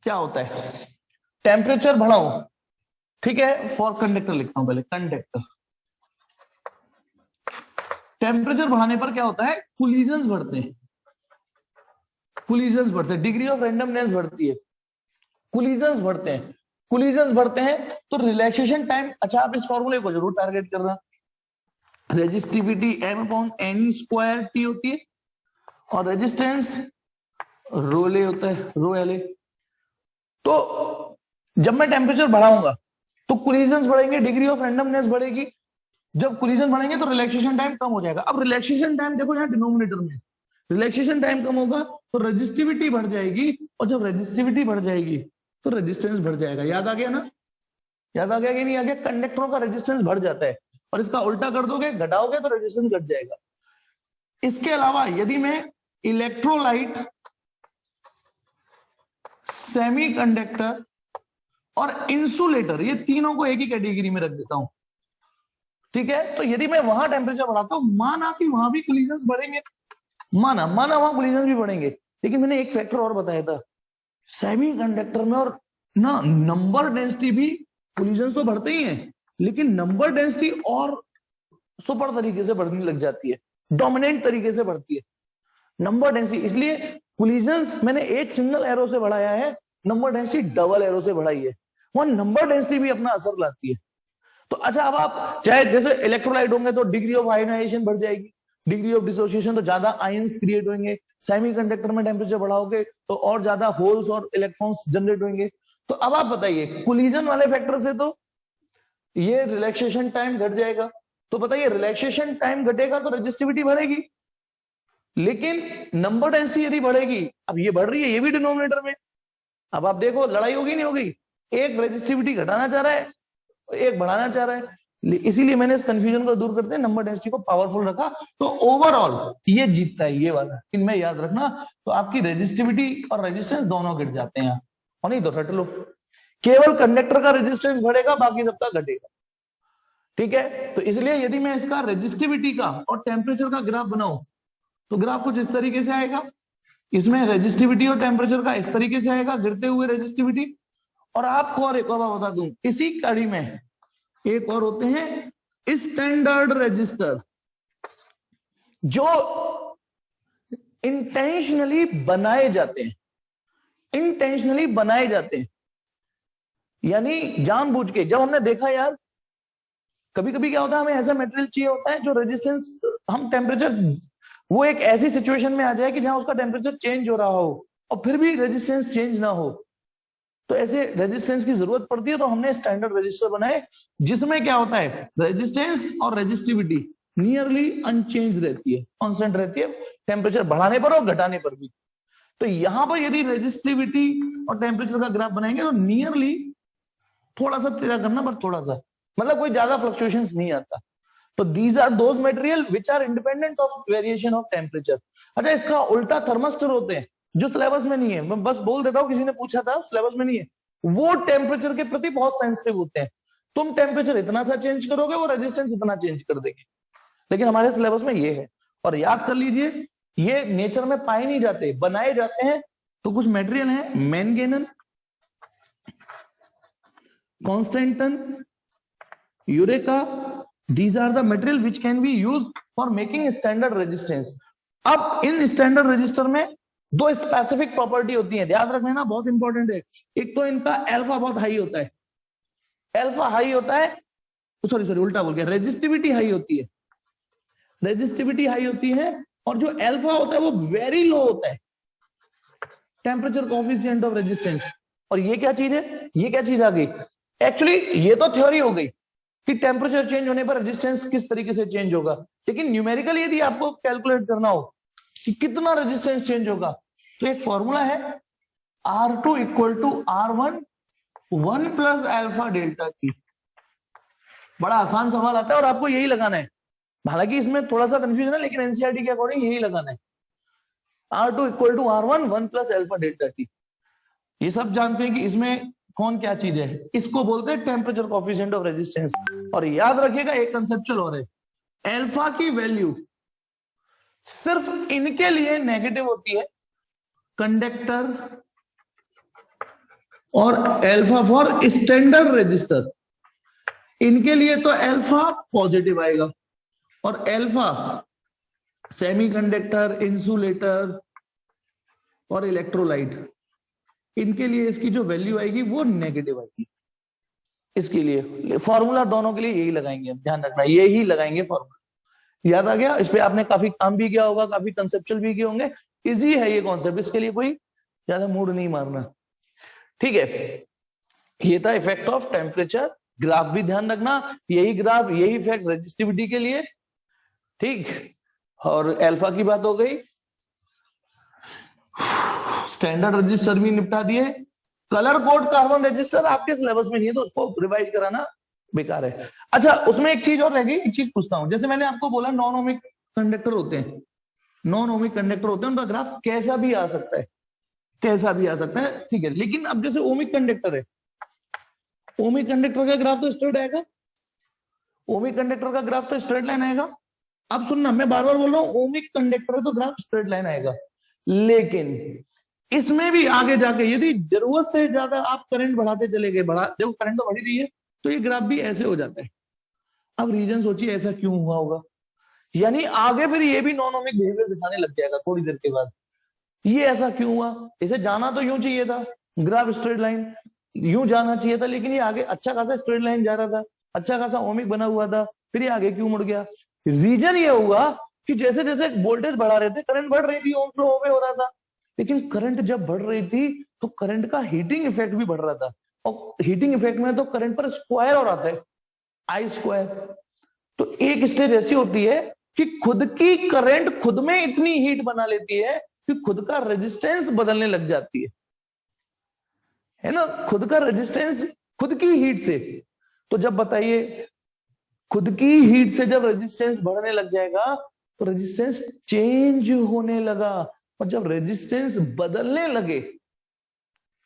क्या होता है, टेम्परेचर बढ़ाऊं, ठीक है, फॉर कंडक्टर लिखता हूं पहले, कंडक्टर। टेम्परेचर बढ़ाने पर क्या होता है, कोलिजन्स बढ़ते हैं, कोलिजन्स बढ़ते हैं, डिग्री ऑफ रैंडमनेस बढ़ती है, कोलिजन्स बढ़ते हैं, कोलिजन्स बढ़ते हैं तो रिलैक्सेशन टाइम। अच्छा, आप इस फॉर्मूले को जरूर टारगेट करना, रेजिस्टिविटी M/N² T होती है और रेजिस्टेंस ρ होता है, ρ। तो जब मैं टेम्परेचर बढ़ाऊंगा तो कोलिजन्स बढ़ेंगे, डिग्री ऑफ रैंडमनेस बढ़ेगी। जब कोलिजन बढ़ेंगे तो रिलैक्सेशन टाइम कम हो जाएगा। अब रिलैक्सेशन टाइम देखो यहाँ डिनोमिनेटर में, रिलैक्सेशन टाइम कम होगा तो रेजिस्टिविटी बढ़ जाएगी, और जब रेजिस्टिविटी बढ़ जाएगी तो रेजिस्टेंस बढ़ जाएगा। याद आ गया ना, याद आ गया कि नहीं आ गया? कंडक्टरों का रेजिस्टेंस बढ़ जाता है, और इसका उल्टा कर दोगे, घटाओगे तो रेजिस्टेंस घट जाएगा। इसके अलावा यदि मैं इलेक्ट्रोलाइट, सेमीकंडक्टर और इंसुलेटर, ये तीनों को एक ही कैटेगरी में रख देता हूं, ठीक है, तो यदि मैं वहां टेम्परेचर बढ़ाता हूं, माना कि वहां भी कोलिजन्स बढ़ेंगे, माना वहां कोलिजन्स भी बढ़ेंगे, लेकिन मैंने एक फैक्टर और बताया था, सेमीकंडक्टर में और ना नंबर डेंसिटी भी, कोलिजन्स तो बढ़ते ही हैं, लेकिन नंबर डेंसिटी और सुपर तरीके से बढ़ने लग जाती है, डोमिनेंट तरीके से बढ़ती है नंबर डेंसिटी। इसलिए कोलिजन्स मैंने एक सिंगल एरो से बढ़ाया है, नंबर डेंसिटी डबल एरो से बढ़ाई है, वहां नंबर डेंसिटी भी अपना असर लाती है। तो अच्छा, अब आप चाहे जैसे इलेक्ट्रोलाइट होंगे तो डिग्री ऑफ आयोनाइजेशन बढ़ जाएगी, डिग्री ऑफ डिसोसिएशन तो ज्यादा आयंस क्रिएट होंगे, सेमीकंडक्टर में टेम्परेचर बढ़ाओगे तो और ज्यादा होल्स और इलेक्ट्रॉन्स जनरेट होंगे। तो अब आप बताइए, कोलिजन वाले फैक्टर से तो ये रिलैक्सेशन टाइम घट जाएगा, तो बताइए रिलैक्सेशन टाइम घटेगा तो रेजिस्टिविटी बढ़ेगी, लेकिन नंबर डेंसिटी यदि बढ़ेगी, अब ये बढ़ रही है, ये भी डिनोमिनेटर में, अब आप देखो लड़ाई होगी नहीं होगी, एक रेजिस्टिविटी घटाना चाह रहा है, एक बढ़ाना चाह रहा है, इसीलिए मैंने इस कंफ्यूजन को दूर करते नंबर डेंसिटी को पावरफुल रखा, तो ओवरऑल ये जीतता है ये वाला। इनमें याद रखना, तो आपकी रेजिस्टिविटी और रेजिस्टेंस दोनों गिर जाते हैं, और नहीं तो रट लो, केवल कंडक्टर का रेजिस्टेंस बढ़ेगा, बाकी सबका घटेगा। ठीक है, तो इसलिए यदि मैं इसका रेजिस्टिविटी का और टेम्परेचर का ग्राफ बनाऊं तो ग्राफ कुछ इस तरीके से आएगा, इसमें रेजिस्टिविटी और टेम्परेचर का इस तरीके से आएगा, गिरते हुए रेजिस्टिविटी। और आपको और एक और बात बता दूं, इसी कड़ी में एक और होते हैं स्टैंडर्ड रजिस्टर, जो इंटेंशनली बनाए जाते हैं, इंटेंशनली बनाए जाते हैं, यानी जानबूझ के। जब हमने देखा यार, कभी कभी क्या होता है, हमें ऐसा मटेरियल चाहिए होता है जो रेजिस्टेंस, हम टेम्परेचर, वो एक ऐसी सिचुएशन में आ जाए कि जहां उसका टेम्परेचर चेंज हो रहा हो और फिर भी रेजिस्टेंस चेंज ना हो, तो ऐसे रेजिस्टेंस की जरूरत पड़ती है। तो हमने स्टैंडर्ड रजिस्टर बनाए जिसमें क्या होता है, रेजिस्टेंस और रेजिस्टिविटी नियरली अनचेंज रहती है, कांस्टेंट रहती है, टेम्परेचर बढ़ाने पर और घटाने पर भी। तो यहां पर यदि रेजिस्टिविटी और टेम्परेचर का ग्राफ बनाएंगे तो नियरली, थोड़ा सा तेरा करना पर थोड़ा सा, मतलब कोई ज्यादा फ्लक्चुएशन नहीं आता। तो these are those material which are independent of variation of temperature. अच्छा, इसका उल्टा थर्मिस्टर होते हैं जो सिलेबस में नहीं है, मैं बस बोल देता हूं, किसी ने पूछा था, सिलेबस में नहीं है, वो टेम्परेचर के प्रति बहुत सेंसिटिव होते हैं। तुम टेम्परेचर इतना सा चेंज करोगे, वो रेजिस्टेंस इतना चेंज कर देंगे, लेकिन हमारे सिलेबस में ये है। और याद कर लीजिए, ये नेचर में पाए नहीं जाते, बनाए जाते हैं। तो कुछ मटेरियल है, manganin, constantan, eureka, these are the material which can be used for making standard resistance। अब इन स्टैंडर्ड रजिस्टर में दो स्पेसिफिक प्रॉपर्टी होती है, ध्यान रखना ना, बहुत इंपॉर्टेंट है। एक तो इनका अल्फा बहुत हाई होता है, अल्फा हाई होता है, सॉरी उल्टा बोल गया, रेजिस्टिविटी हाई होती है, रेजिस्टिविटी हाई होती है, और जो अल्फा होता है वो वेरी लो होता है, टेम्परेचर कोएफिशिएंट ऑफ रेजिस्टेंस। और ये क्या चीज है, ये क्या चीज आ गई, एक्चुअली ये तो थ्योरी हो गई कि टेम्परेचर चेंज होने पर रेजिस्टेंस किस तरीके से चेंज होगा, लेकिन न्यूमेरिकल यदि आपको कैलकुलेट करना हो कि कितना रेजिस्टेंस चेंज होगा, तो एक फॉर्मूला है, R2 equal to R1 1 plus alpha delta T। बड़ा आसान सवाल आता है और आपको यही लगाना है, हालांकि इसमें थोड़ा सा कंफ्यूजन है, लेकिन एनसीईआरटी के अकॉर्डिंग यही लगाना है, R2 equal to R1 1 plus alpha delta T. ये सब जानते हैं कि इसमें कौन क्या चीज है, इसको बोलते हैं टेम्परेचर कोफिशिएंट ऑफ रेजिस्टेंस। और याद रखिएगा एक कंसेप्चुअल और है, अल्फा की वैल्यू सिर्फ इनके लिए नेगेटिव होती है, कंडक्टर और अल्फा फॉर स्टैंडर्ड रजिस्टर, इनके लिए तो अल्फा पॉजिटिव आएगा, और अल्फा सेमीकंडक्टर, इंसुलेटर और इलेक्ट्रोलाइट, इनके लिए इसकी जो वैल्यू आएगी वो नेगेटिव आएगी। इसके लिए फॉर्मूला दोनों के लिए यही लगाएंगे, ध्यान रखना यही लगाएंगे फॉर्मूला। याद आ गया? इस पे आपने काफी काम भी किया होगा, काफी कंसेप्चुअल भी किए होंगे, इजी है ये कॉन्सेप्ट, इसके लिए कोई ज्यादा मूड नहीं मारना। ठीक है, ये था इफेक्ट ऑफ टेम्परेचर। ग्राफ भी ध्यान रखना, यही ग्राफ यही इफेक्ट रेजिस्टिविटी के लिए। ठीक, और अल्फा की बात हो गई, स्टैंडर्ड रजिस्टर भी निपटा दिए। कलर कोड कार्बन रजिस्टर आपके सिलेबस में नहीं है तो उसको रिवाइज कराना बेकार है। अच्छा, उसमें एक चीज और रह गई, एक चीज पूछता हूं, जैसे मैंने आपको बोला नॉन ओमिक कंडक्टर होते हैं, नॉन ओमिक कंडक्टर होते हैं, उनका ग्राफ कैसा भी आ सकता है, कैसा भी आ सकता है, ठीक है। लेकिन अब जैसे ओमिक कंडक्टर है, ओमिक कंडक्टर का ग्राफ तो स्ट्रेट आएगा, ओमिक कंडक्टर का ग्राफ तो स्ट्रेट लाइन आएगा। अब सुनना, मैं बार बार बोल रहा हूं, ओमिक कंडक्टर है तो ग्राफ स्ट्रेट लाइन आएगा, लेकिन इसमें भी आगे जाके यदि जरूरत से ज्यादा आप करंट बढ़ाते चले गए, देखो करंट तो बढ़ी रही है, तो ये ग्राफ भी ऐसे हो जाता है। अब रीजन सोचिए ऐसा क्यों हुआ होगा, यानी आगे फिर ये भी नॉन ओमिक बिहेवियर दिखाने लग जाएगा थोड़ी देर के बाद। ये ऐसा क्यों हुआ? इसे जाना तो यूं चाहिए था, ग्राफ स्ट्रेट लाइन यूं जाना चाहिए था, लेकिन ये आगे अच्छा खासा स्ट्रेट लाइन जा रहा था, अच्छा खासा ओमिक बना हुआ था, फिर ये आगे क्यों मुड़ गया? रीजन ये हुआ कि जैसे जैसे वोल्टेज बढ़ा रहे थे, करंट बढ़ रही थी, ओम फ्लो हो रहा था, लेकिन करंट जब बढ़ रही थी तो करंट का हीटिंग इफेक्ट भी बढ़ रहा था, और हीटिंग इफेक्ट में तो करंट पर स्क्वायर हो रहा था, आई स्क्वायर। तो एक स्टेज ऐसी होती है कि खुद की करंट खुद में इतनी हीट बना लेती है कि खुद का रेजिस्टेंस बदलने लग जाती है ना, खुद का रेजिस्टेंस खुद की हीट से। तो जब बताइए, खुद की हीट से जब रेजिस्टेंस बढ़ने लग जाएगा तो रेजिस्टेंस चेंज होने लगा, और जब रेजिस्टेंस बदलने लगे,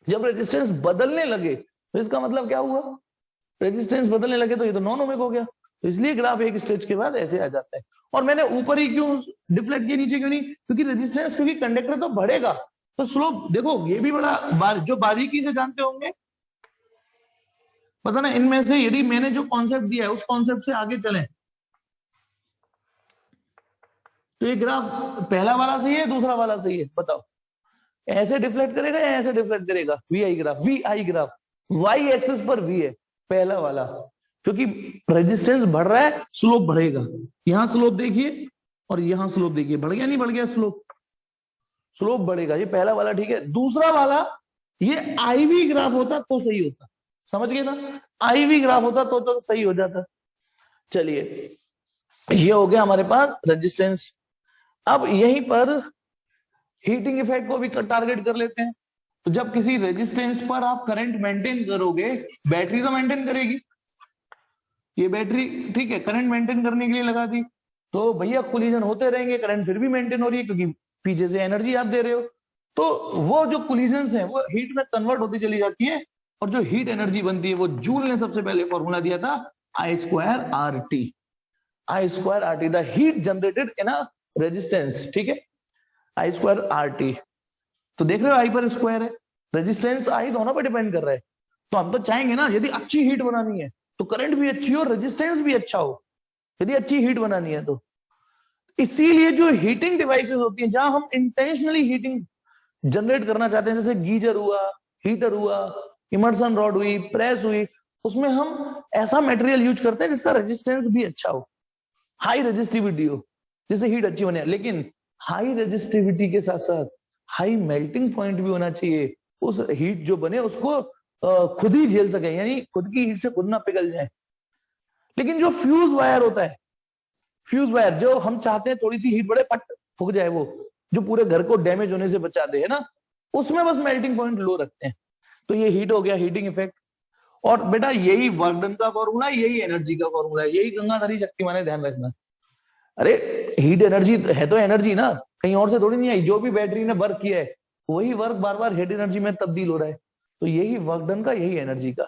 जब रेजिस्टेंस बदलने लगे तो इसका मतलब क्या हुआ? रेजिस्टेंस बदलने लगे तो ये तो नॉन ओमिक हो गया, तो इसलिए ग्राफ एक स्टेज के बाद ऐसे आ जाता है। और मैंने ऊपर ही क्यों डिफ्लेक्ट किया, नीचे क्यों नहीं? क्योंकि रेजिस्टेंस, क्योंकि कंडक्टर तो बढ़ेगा तो स्लोप देखो, ये भी बड़ा जो बारीकी से जानते होंगे, पता ना, इनमें से यदि मैंने जो कॉन्सेप्ट दिया है उस कॉन्सेप्ट से आगे चलें तो ये ग्राफ पहला वाला सही है, दूसरा वाला सही है? बताओ, ऐसे डिफ्लेक्ट करेगा या ऐसे डिफ्लेक्ट करेगा? V I graph, V I graph, Y axis पर वी है पहला वाला, क्योंकि रेजिस्टेंस बढ़ रहा है, स्लोप बढ़ेगा। यहां स्लोप देखिए और यहां स्लोप देखिए, बढ़ गया नहीं बढ़ गया स्लोप? स्लोप बढ़ेगा, ये पहला वाला ठीक है। दूसरा वाला ये आईवी ग्राफ होता तो सही होता, समझ गए ना? आईवी ग्राफ होता तो सही हो जाता। चलिए, ये हो गया हमारे पास रेजिस्टेंस। अब यहीं पर हीटिंग इफेक्ट को भी टारगेट कर लेते हैं। तो जब किसी रेजिस्टेंस पर आप करंट मेंटेन करोगे, बैटरी तो मेंटेन करेगी, ये बैटरी ठीक है करंट मेंटेन करने के लिए लगा दी, तो भैया कोलिजन होते रहेंगे, करंट फिर भी मेंटेन हो रही है क्योंकि पीछे से एनर्जी आप दे रहे हो, तो वो जो कोलिजन्स हैं वो हीट में कन्वर्ट होती चली जाती है, और जो हीट एनर्जी बनती है वो जूल ने सबसे पहले फॉर्मूला दिया था, I square R T, I square R T, the heat generated in a resistance, ठीक है, आई स्क्वायर आर टी। तो देख रहे हो आई पर स्क्वायर है, रेजिस्टेंस आई दोनों पर डिपेंड कर रहा है। तो हम तो चाहेंगे ना, यदि अच्छी हीट बनानी है तो करंट भी अच्छी हो, रेजिस्टेंस भी अच्छा हो, यदि अच्छी हीट बनानी है तो। इसीलिए जो हीटिंग डिवाइसेस होती हैं, जहां हम इंटेंशनली हीटिंग जनरेट करना चाहते हैं, जैसे गीजर हुआ, हीटर हुआ, इमर्सन रॉड हुई, प्रेस हुई, उसमें हम ऐसा मटेरियल यूज करते हैं जिसका रेजिस्टेंस भी अच्छा हो, हाई रेजिस्टिविटी हो, जिससे हीट अच्छी बने। लेकिन हाई रेजिस्टिविटी के साथ साथ हाई मेल्टिंग पॉइंट भी होना चाहिए, उस हीट जो बने उसको खुद ही झेल सके, यानी खुद की हीट से खुद ना पिघल जाए। लेकिन जो फ्यूज वायर होता है, फ्यूज वायर जो हम चाहते हैं थोड़ी सी हीट बढ़े पट फूक जाए, वो जो पूरे घर को डैमेज होने से बचा दे, है ना, उसमें बस मेल्टिंग पॉइंट लो रखते हैं। तो ये हीट हो गया, हीटिंग इफेक्ट। और बेटा यही वर्क डन का फॉर्मूला, यही एनर्जी का फॉर्मूला है, यही गंगाधरी शक्तिमान है, ध्यान रखना। अरे हीट एनर्जी है तो एनर्जी ना, कहीं और से थोड़ी नहीं आई। जो भी बैटरी ने वर्क किया है वही वर्क बार बार हीट एनर्जी में तब्दील हो रहा है। तो यही वर्क डन का, यही एनर्जी का।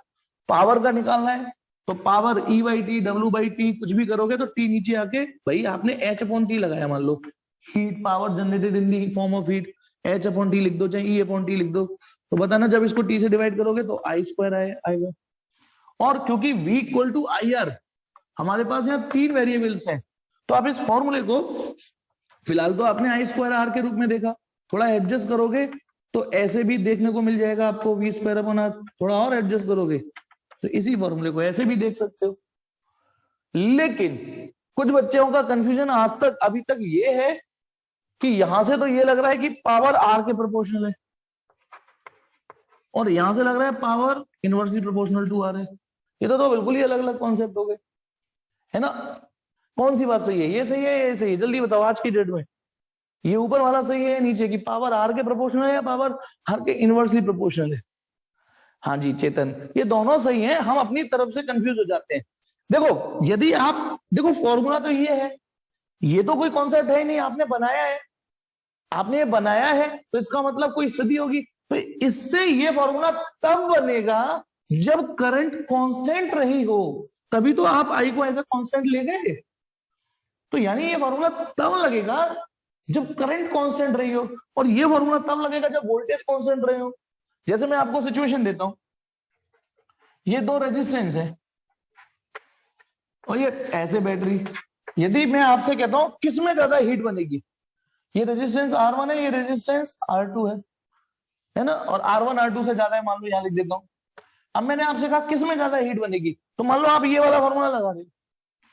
पावर का निकालना है तो power E by T, W by T, कुछ भी करोगे तो टी नीचे आके, भाई आपने एच अपॉन टी लगाया, मान low heat power generated in the form of heat, H upon T लिख दो, चाहे ई अपॉन टी लिख दो। तो बताना जब इसको टी से डिवाइड करोगे तो आई स्क्वायर आएगा। और क्योंकि v equal to I R, हमारे पास यहाँ 3 वेरिएबल्स हैं, तो आप इस फॉर्मूले को, फिलहाल तो आपने आई स्क्वायर आर के रूप में देखा, थोड़ा एडजस्ट करोगे तो ऐसे भी देखने को मिल जाएगा आपको, वी स्क्वायर अपॉन आर। थोड़ा और एडजस्ट करोगे तो इसी फॉर्मूले को ऐसे भी देख सकते हो। लेकिन कुछ बच्चों का कंफ्यूजन आज तक अभी तक ये है कि यहां से तो ये लग रहा है कि पावर आर के प्रोपोर्शनल है, और यहां से लग रहा है power inversely proportional to R है। ये तो बिल्कुल ही अलग अलग कॉन्सेप्ट हो गए, है ना। कौन सी बात सही है? ये सही है, ये सही है? जल्दी बताओ आज की डेट में ये ऊपर वाला सही है, नीचे की पावर आर के प्रोपोर्शनल है या पावर आर के इनवर्सली प्रोपोर्शनल है? हाँ जी चेतन, ये दोनों सही हैं, हम अपनी तरफ से कंफ्यूज हो जाते हैं। देखो यदि आप देखो, फॉर्मूला तो ये है, ये तो कोई कॉन्सेप्ट है ही नहीं, आपने बनाया है। आपने ये बनाया है तो इसका मतलब कोई स्थिति होगी, तो इससे ये फॉर्मूला तब बनेगा जब करंट कांस्टेंट रही हो, तभी तो आप आई को एज ए कांस्टेंट ले गए। तो यानी ये फॉर्मूला तब लगेगा जब करंट कांस्टेंट रही हो, और ये फॉर्मूला तब लगेगा जब वोल्टेज कांस्टेंट रहे हो। जैसे मैं आपको सिचुएशन देता हूं, ये 2 रेजिस्टेंस है और ये ऐसे बैटरी, यदि मैं आपसे कहता हूं किसमें ज्यादा हीट बनेगी, ये रेजिस्टेंस R1 है, ये रेजिस्टेंस R2 है ना, और R1 R2 से ज्यादा है, मान लो यहां लिख देता हूं। अब मैंने आपसे कहा किसमें ज्यादा हीट बनेगी, तो मान लो आप ये वाला फॉर्मूला लगा रहे,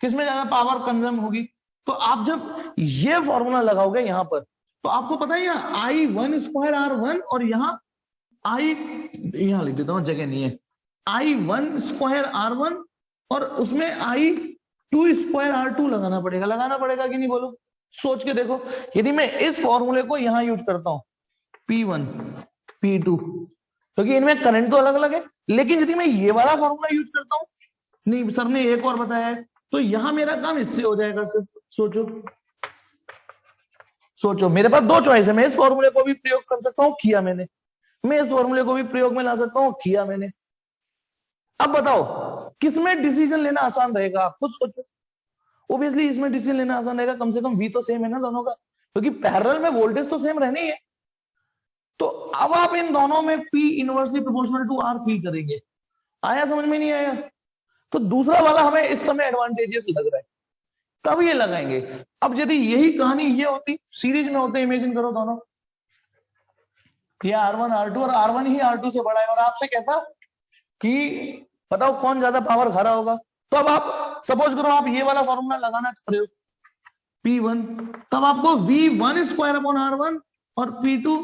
किसमें ज्यादा पावर कंज्यूम होगी। तो आप जब ये फॉर्मूला लगाओगे यहां पर, तो आपको पता है यहाँ I1 स्क्वायर R1, और यहाँ यहां लिख देता हूं, जगह नहीं है, I1 स्क्वायर R1 और उसमें I2 स्क्वायर R2 लगाना पड़ेगा कि नहीं, बोलो सोच के देखो। यदि मैं इस फॉर्मूले को यहां यूज करता हूं P1 P2, क्योंकि इनमें करंट तो अलग अलग है, लेकिन यदि मैं ये वाला फॉर्मूला यूज करता हूं, नहीं सर ने एक और बताया है, तो यहां मेरा काम इससे हो जाएगा। सिर्फ सोचो मेरे पास 2 चॉइस है, मैं इस फॉर्मूले को भी प्रयोग कर सकता हूं, किया मैंने, मैं इस फॉर्मूले को भी प्रयोग में ला सकता हूं, किया मैंने। अब बताओ किसमें डिसीजन लेना आसान रहेगा, आप खुद सोचो। ओब्वियसली इसमें डिसीजन लेना आसान रहेगा, कम से कम वी तो सेम है ना दोनों का, क्योंकि पैरेलल में वोल्टेज तो सेम रहनी है। तो अब आप इन दोनों में P inversely proportional to R feel करेंगे। आया समझ में? नहीं आया? तो दूसरा वाला हमें इस समय एडवांटेजेस लग रहा है, तब ये लगाएंगे। अब यदि यही कहानी ये होती, सीरीज में होते, इमेजिन करो दोनों, ये R1 R2 और R1 ही R2 से बड़ा है, और आपसे कहता कि बताओ कौन ज्यादा पावर खा रहा होगा। तो अब आप सपोज करो आप ये वाला फॉर्मूला लगाना चाह रहे हो P1, तब आपको V1 स्क्वायर अपॉन R1 और P2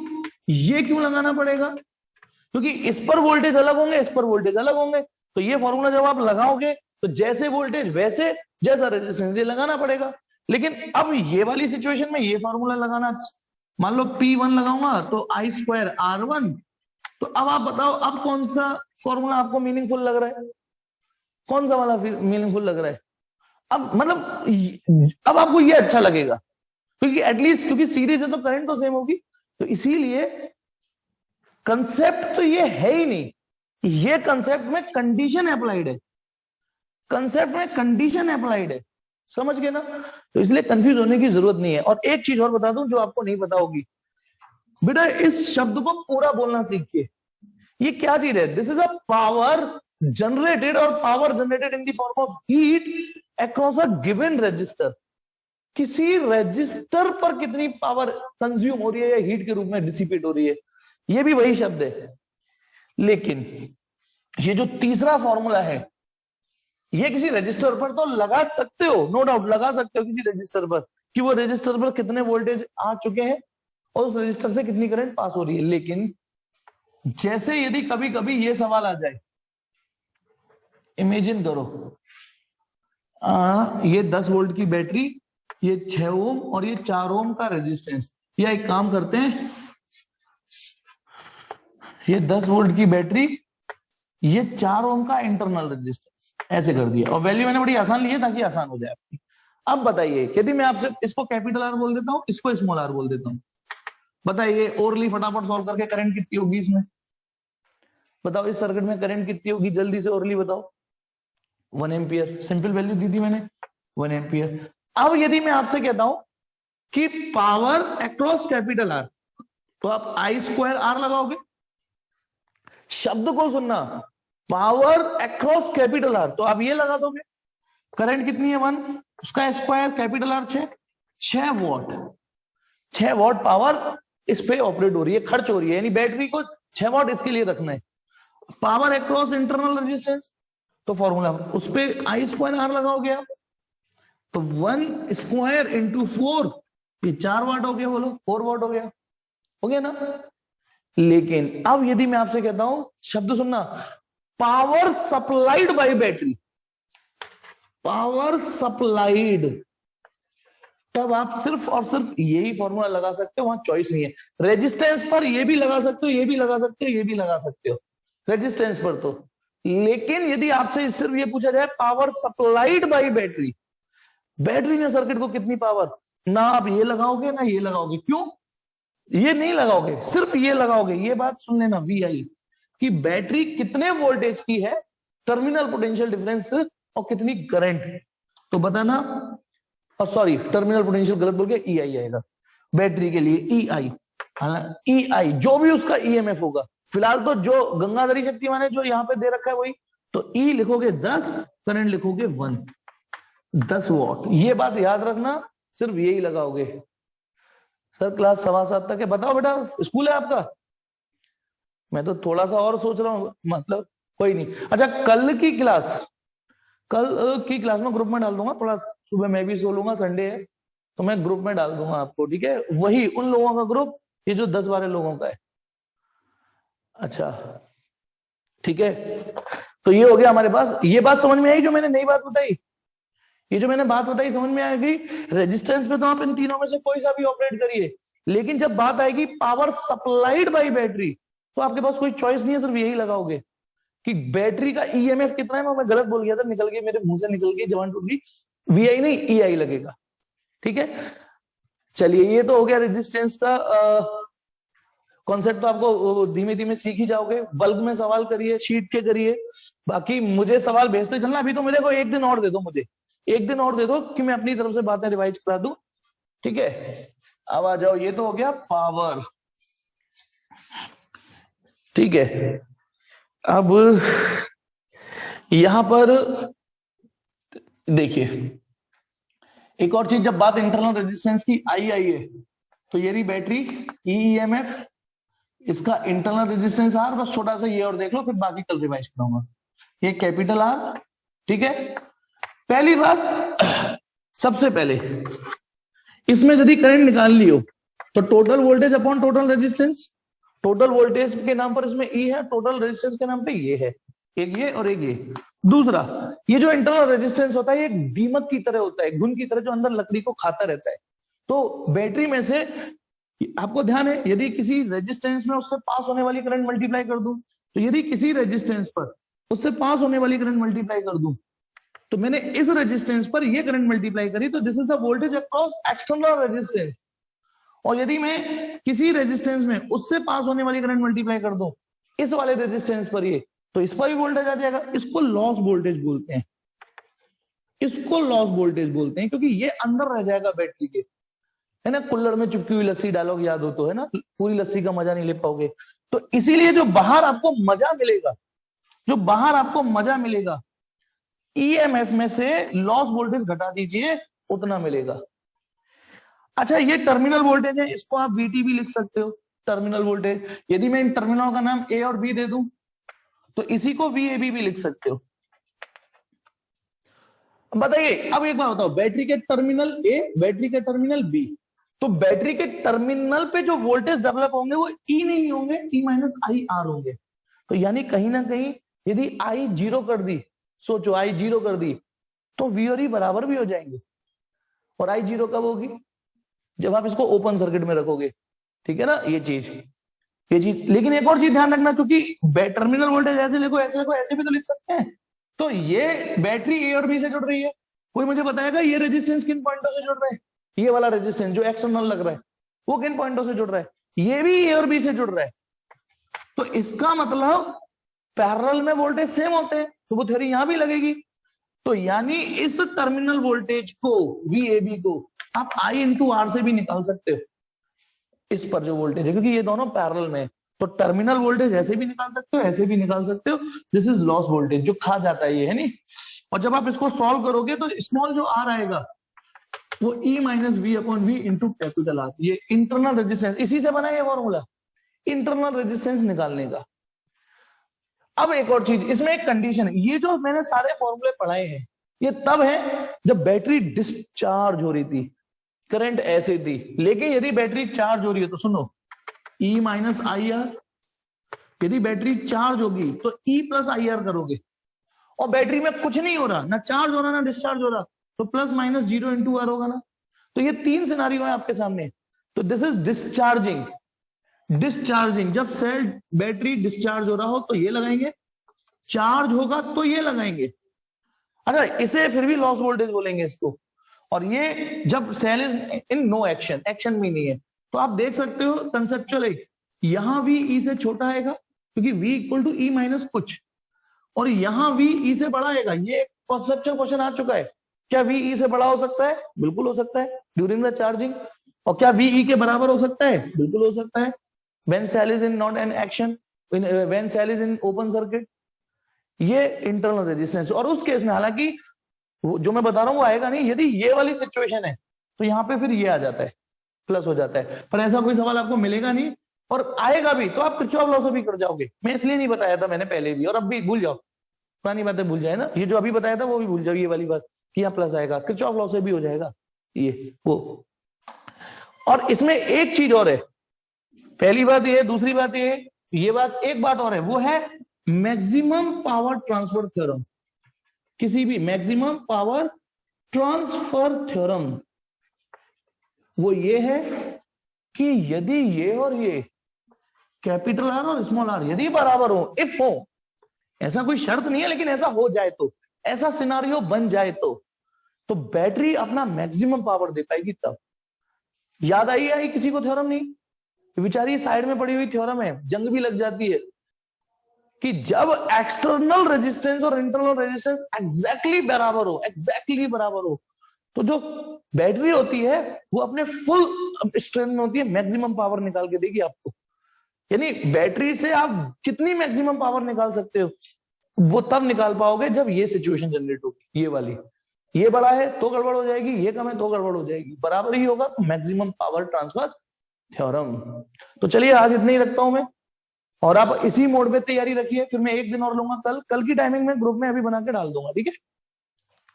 ये क्यों लगाना पड़ेगा? क्योंकि इस पर वोल्टेज अलग होंगे, इस पर वोल्टेज अलग होंगे। तो ये फॉर्मूला जब आप लगाओगे तो जैसे वोल्टेज वैसे जैसा रेजिस्टेंस ये लगाना पड़ेगा। लेकिन अब ये वाली सिचुएशन में ये फॉर्मूला लगाना, मान लो P1 लगाऊंगा तो I स्क्वायर R1। तो अब आप बताओ अब कौन सा फॉर्मूला आपको मीनिंगफुल लग रहा है, कौन सा वाला मीनिंगफुल लग रहा है? अब मतलब अब आपको ये अच्छा लगेगा, क्योंकि एटलीस्ट क्योंकि सीरीज है तो करंट तो सेम होगी। तो इसीलिए कंसेप्ट तो ये है ही नहीं, ये कंसेप्ट में कंडीशन अप्लाइड है, कंसेप्ट में कंडीशन अप्लाइड है, समझ गए ना। तो इसलिए कंफ्यूज होने की जरूरत नहीं है। और एक चीज और बता दूं जो आपको नहीं पता होगी, बेटा इस शब्द को पूरा बोलना सीखिए। ये क्या चीज है? This is a power generated, और power generated in the form of heat across a given resistor. किसी रजिस्टर पर कितनी पावर कंज्यूम हो रही है या हीट के रूप में डिसिपेट हो रही है, ये भी वही शब्द है। लेकिन ये जो तीसरा फॉर्मूला है, ये किसी रजिस्टर पर तो लगा सकते हो, नो डाउट लगा सकते हो किसी रजिस्टर पर, कि वो रजिस्टर पर कितने वोल्टेज आ चुके हैं और उस रजिस्टर से कितनी करंट पास हो रही है। लेकिन जैसे यदि कभी कभी ये सवाल आ जाए, इमेजिन करो ये 10 वोल्ट की बैटरी, ये 6 ओम और ये 4 ओम का रेजिस्टेंस, या एक काम करते हैं, ये 10 वोल्ट की बैटरी, ये 4 ओम का इंटरनल रेजिस्टेंस, ऐसे कर दिया। और वैल्यू मैंने बड़ी आसान ली है ताकि आसान हो जाए आपकी। अब बताइए, यदि मैं आपसे इसको कैपिटल आर बोल देता हूं, इसको स्मॉल आर बोल देता हूं, बताइए ओरली फटाफट सॉल्व करके करंट कितनी होगी इसमें? बताओ इस सर्किट में करंट कितनी होगी, जल्दी से ओरली बताओ। 1 एम्पियर, सिंपल वैल्यू दी थी मैंने, 1 एम्पियर। अब यदि मैं आपसे कहता हूं कि पावर अक्रॉस कैपिटल आर, तो आप आई स्क्वायर आर लगाओगे। शब्द को सुनना, पावर अक्रॉस कैपिटल आर, तो आप ये लगा दोगे। करंट कितनी है 1, उसका square capital R 6 what. 6 what power इस पे ऑपरेट हो रही है, खर्च हो रही है, यानी बैटरी को 6 वॉट इसके लिए रखना है। पावर अक्रॉस इंटरनल रेजिस्टेंस, तो फॉर्मूला उस पे आई स्क्वायर आर लगाओगे आप, तो 1 स्क्वायर इंटू 4, ये 4 वाट हो गया, बोलो 4 वाट हो गया ना। लेकिन अब यदि मैं आपसे कहता हूं, शब्द सुनना, power supplied by battery, power supplied, तब आप सिर्फ और सिर्फ यही फॉर्मूला लगा सकते हो, वहां चॉइस नहीं है। रेजिस्टेंस पर ये भी लगा सकते हो, ये भी लगा सकते हो, ये भी लगा सकते हो, रेजिस्टेंस पर तो। लेकिन यदि आपसे सिर्फ ये पूछा जाए power supplied by battery, battery ने सर्किट को कितनी पावर, ना आप ये लगाओगे ना ये लगाओगे। क्यों ये नहीं लगाओगे, सिर्फ ये लगाओगे। ये बात सुन लेना VI कि बैटरी कितने वोल्टेज की है, टर्मिनल पोटेंशियल डिफरेंस और कितनी करंट, तो बताना। और सॉरी, टर्मिनल पोटेंशियल गलत बोल गया, EI आएगा बैटरी के लिए, EI। EI जो भी उसका EMF होगा, फिलहाल तो जो गंगाधरी शक्तिमान है जो यहाँ पे दे रखा है वही, तो E लिखोगे 10, करंट लिखोगे 1, 10 वॉट। ये बात याद रखना, सिर्फ यही लगाओगे। सर क्लास 7:15 तक है, बताओ बेटा स्कूल है आपका? मैं तो थोड़ा सा और सोच रहा हूँ, मतलब कोई नहीं। अच्छा कल की क्लास में ग्रुप में डाल दूंगा, थोड़ा सुबह मैं भी सो लूंगा, संडे है तो मैं ग्रुप में डाल दूंगा आपको, ठीक है? वही उन लोगों का ग्रुप, ये जो 10-12 लोगों का है। अच्छा ठीक है, तो ये हो गया हमारे पास। ये बात समझ में आई जो मैंने नई बात बताई, ये जो मैंने बात बताई समझ में आएगी। रेजिस्टेंस पे तो आप इन तीनों में से कोई सा भी ऑपरेट करिए, लेकिन जब बात आएगी पावर सप्लाइड बाय बैटरी, तो आपके पास कोई चॉइस नहीं है, सिर्फ यही लगाओगे कि बैटरी का EMF कितना है। मैं गलत बोल गया था, निकल गई मेरे मुंह से, निकल गई, जवान टूट गई, VI नहीं EI लगेगा, ठीक है? चलिए ये तो हो गया रेजिस्टेंस का कॉन्सेप्ट, तो आपको धीमे धीमे सीख ही जाओगे। बल्ब में सवाल करिए, शीट के करिए, बाकी मुझे सवाल भेजते चलना। अभी तो मेरे को एक दिन और दे दो, मुझे एक दिन और दे दो कि मैं अपनी तरफ से बातें रिवाइज करा दूं, ठीक है? अब आ जाओ, ये तो हो गया पावर, ठीक है? अब यहां पर देखिए एक और चीज, जब बात इंटरनल रेजिस्टेंस की आई है, तो ये रही बैटरी, EMF, इसका इंटरनल रेजिस्टेंस R, बस छोटा सा ये और देख लो, फिर बाकी कल रिवाइज कराऊंगा। ये कैपिटल R, ठीक है? पहली बात, सबसे पहले इसमें यदि करंट निकाल लियो, तो total voltage upon total resistance, total voltage के नाम पर इसमें E है, टोटल रेजिस्टेंस के नाम पे ये है, एक ये और एक ये। दूसरा, ये जो इंटरनल रेजिस्टेंस होता है, ये एक दीमक की तरह होता है, घुन की तरह, जो अंदर लकड़ी को खाता रहता है। तो बैटरी में से आपको ध्यान है, यदि किसी रेजिस्टेंस में उससे पास होने वाली करंट मल्टीप्लाई कर दूं, तो यदि किसी रेजिस्टेंस पर उससे पास होने वाली करंट मल्टीप्लाई कर दूं, तो मैंने इस रेजिस्टेंस पर ये करंट मल्टीप्लाई करी, तो this is the voltage across external resistance. और यदि मैं किसी रेजिस्टेंस में उससे पास होने वाली करंट मल्टीप्लाई कर दूं इस वाले रेजिस्टेंस पर, ये तो इस पर भी वोल्टेज आ जाएगा। इसको लॉस वोल्टेज बोलते हैं, इसको लॉस वोल्टेज बोलते हैं, क्योंकि ये अंदर रह जाएगा बैटरी के, है ना? कुल्लड़ में चुपकी हुई लस्सी डालोगे, याद हो तो, है ना? पूरी लस्सी का मजा नहीं ले पाओगे। तो इसीलिए जो बाहर आपको मजा मिलेगा, जो बाहर आपको मजा मिलेगा, EMF में से लॉस वोल्टेज घटा दीजिए, उतना मिलेगा। अच्छा ये टर्मिनल वोल्टेज है, इसको आप VT भी लिख सकते हो, टर्मिनल वोल्टेज। यदि मैं इन टर्मिनलों का नाम A और B दे दूं, तो इसी को VAB भी लिख सकते हो। बताइए अब एक बात बताओ, बैटरी के टर्मिनल A, बैटरी के टर्मिनल B, तो बैटरी के टर्मिनल पे जो वोल्टेज डेवलप होंगे वो E नहीं होंगे, E-IR होंगे। तो यानी कहीं ना कहीं यदि I 0 कर दी, सोचो I 0 कर दी, तो V और E बराबर भी हो जाएंगे। और I 0 कब होगी? जब आप इसको ओपन सर्किट में रखोगे, ठीक है ना? ये चीज। लेकिन एक और चीज ध्यान रखना, क्योंकि टर्मिनल वोल्टेज ऐसे लिखो, ऐसे लिखो, ऐसे भी तो लिख सकते हैं। तो ये बैटरी A और B से जुड़ रही है, कोई मुझे बताएगा ये रेजिस्टेंस किन पॉइंटों से जुड़ रहा है? ये वाला रेजिस्टेंस जो एक्सटर्नल लग रहा है वो किन पॉइंटों से जुड़ रहा है? ये भी ए और बी से जुड़ रहा है। तो इसका मतलब पैरेलल में वोल्टेज सेम होते हैं, तो वो थ्योरी यहां भी लगेगी। तो यानी इस टर्मिनल वोल्टेज को VAB को आप I इंटू आर से भी निकाल सकते हो, इस पर जो वोल्टेज है, क्योंकि ये दोनों पैरेलल में। तो टर्मिनल वोल्टेज ऐसे भी निकाल सकते हो, ऐसे भी निकाल सकते हो। दिस इज लॉस वोल्टेज जो खा जाता है ये, है नहीं। और जब आप इसको सॉल्व करोगे तो स्मॉल जो आर आएगा वो E minus V upon V into capital R, ये इंटरनल रेजिस्टेंस, इसी से बना है ये फॉर्मूला इंटरनल रेजिस्टेंस निकालने का। अब एक और चीज, इसमें एक कंडीशन है। ये जो मैंने सारे फॉर्मूले पढ़ाए हैं ये तब है जब बैटरी डिस्चार्ज हो रही थी, करंट ऐसे थी। लेकिन यदि बैटरी चार्ज हो रही है तो सुनो, E माइनस आई आर, यदि बैटरी चार्ज होगी तो E प्लस आई आर करोगे, और बैटरी में कुछ नहीं हो रहा, ना चार्ज हो रहा ना डिस्चार्ज हो रहा, तो प्लस माइनस 0 इंटू आर होगा ना। तो ये तीन सिनारियो है आपके सामने। तो दिस इज डिस्चार्जिंग। डिस्चार्जिंग जब सेल बैटरी डिस्चार्ज हो रहा हो तो ये लगाएंगे, चार्ज होगा तो ये लगाएंगे। अच्छा, इसे फिर भी लॉस वोल्टेज बोलेंगे इसको। और ये जब cell is in no action, action में नहीं है, तो आप देख सकते हो कंसेप्चुअल है, यहां भी E से छोटा आएगा क्योंकि V equal to E minus कुछ, और यहां V E से बड़ा आएगा। ये कॉन्सेप्चुअल क्वेश्चन आ चुका है, क्या V E से बड़ा हो सकता है? बिल्कुल हो सकता है ड्यूरिंग द चार्जिंग। और क्या V E के बराबर हो सकता है? बिल्कुल हो सकता है when cell is in not an action, when cell is in open circuit। ये इंटरनल रेजिस्टेंस। और उस केस में हालांकि जो मैं बता रहा हूं वो आएगा नहीं, यदि ये वाली सिचुएशन है तो यहां पे फिर ये आ जाता है, प्लस हो जाता है। पर ऐसा कोई सवाल आपको मिलेगा नहीं, और आएगा भी तो आप किरचॉफ लॉ से भी कर जाओगे। मैं इसलिए नहीं बताया था मैंने पहले भी, और अब भी भूल जाओ, पुरानी बातें भूल जाए ना। ये जो अभी बताया था वो भी भूल जाओ, ये वाली बात कि यहाँ प्लस आएगा, किरचॉफ लॉ से भी हो जाएगा ये वो। और इसमें एक चीज और है, पहली बात ये है, दूसरी बात ये बात, एक बात और है, वो है मैक्सिमम पावर ट्रांसफर थ्योरम। किसी भी मैक्सिमम पावर ट्रांसफर थ्योरम वो ये है कि यदि ये और ये कैपिटल आर और स्मॉल आर यदि बराबर हो, इफ हो, ऐसा कोई शर्त नहीं है लेकिन ऐसा हो जाए तो, ऐसा सिनारियो बन जाए तो बैटरी अपना मैक्सिमम पावर दे पाएगी। तब याद आई किसी को थ्योरम? नहीं, बेचारी साइड में पड़ी हुई थ्योरम है, जंग भी लग जाती है कि जब एक्सटर्नल रेजिस्टेंस और इंटरनल रेजिस्टेंस एग्जैक्टली बराबर हो, तो जो बैटरी होती है वो अपने फुल स्ट्रेंथ में होती है, मैक्सिमम पावर निकाल के देगी आपको। यानी बैटरी से आप कितनी मैक्सिमम पावर निकाल सकते हो वो तब निकाल पाओगे जब ये सिचुएशन जनरेट होगी। ये वाली, ये बड़ा है तो गड़बड़ हो जाएगी, ये कम है तो गड़बड़ हो जाएगी, बराबर ही होगा तो मैक्सिमम पावर ट्रांसफर थ्योरम। तो चलिए आज इतना ही रखता हूं मैं, और आप इसी मोड में तैयारी रखिए। फिर मैं एक दिन और लूंगा, कल की टाइमिंग में ग्रुप में अभी बना के डाल दूंगा, ठीक है?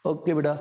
ओके बेटा।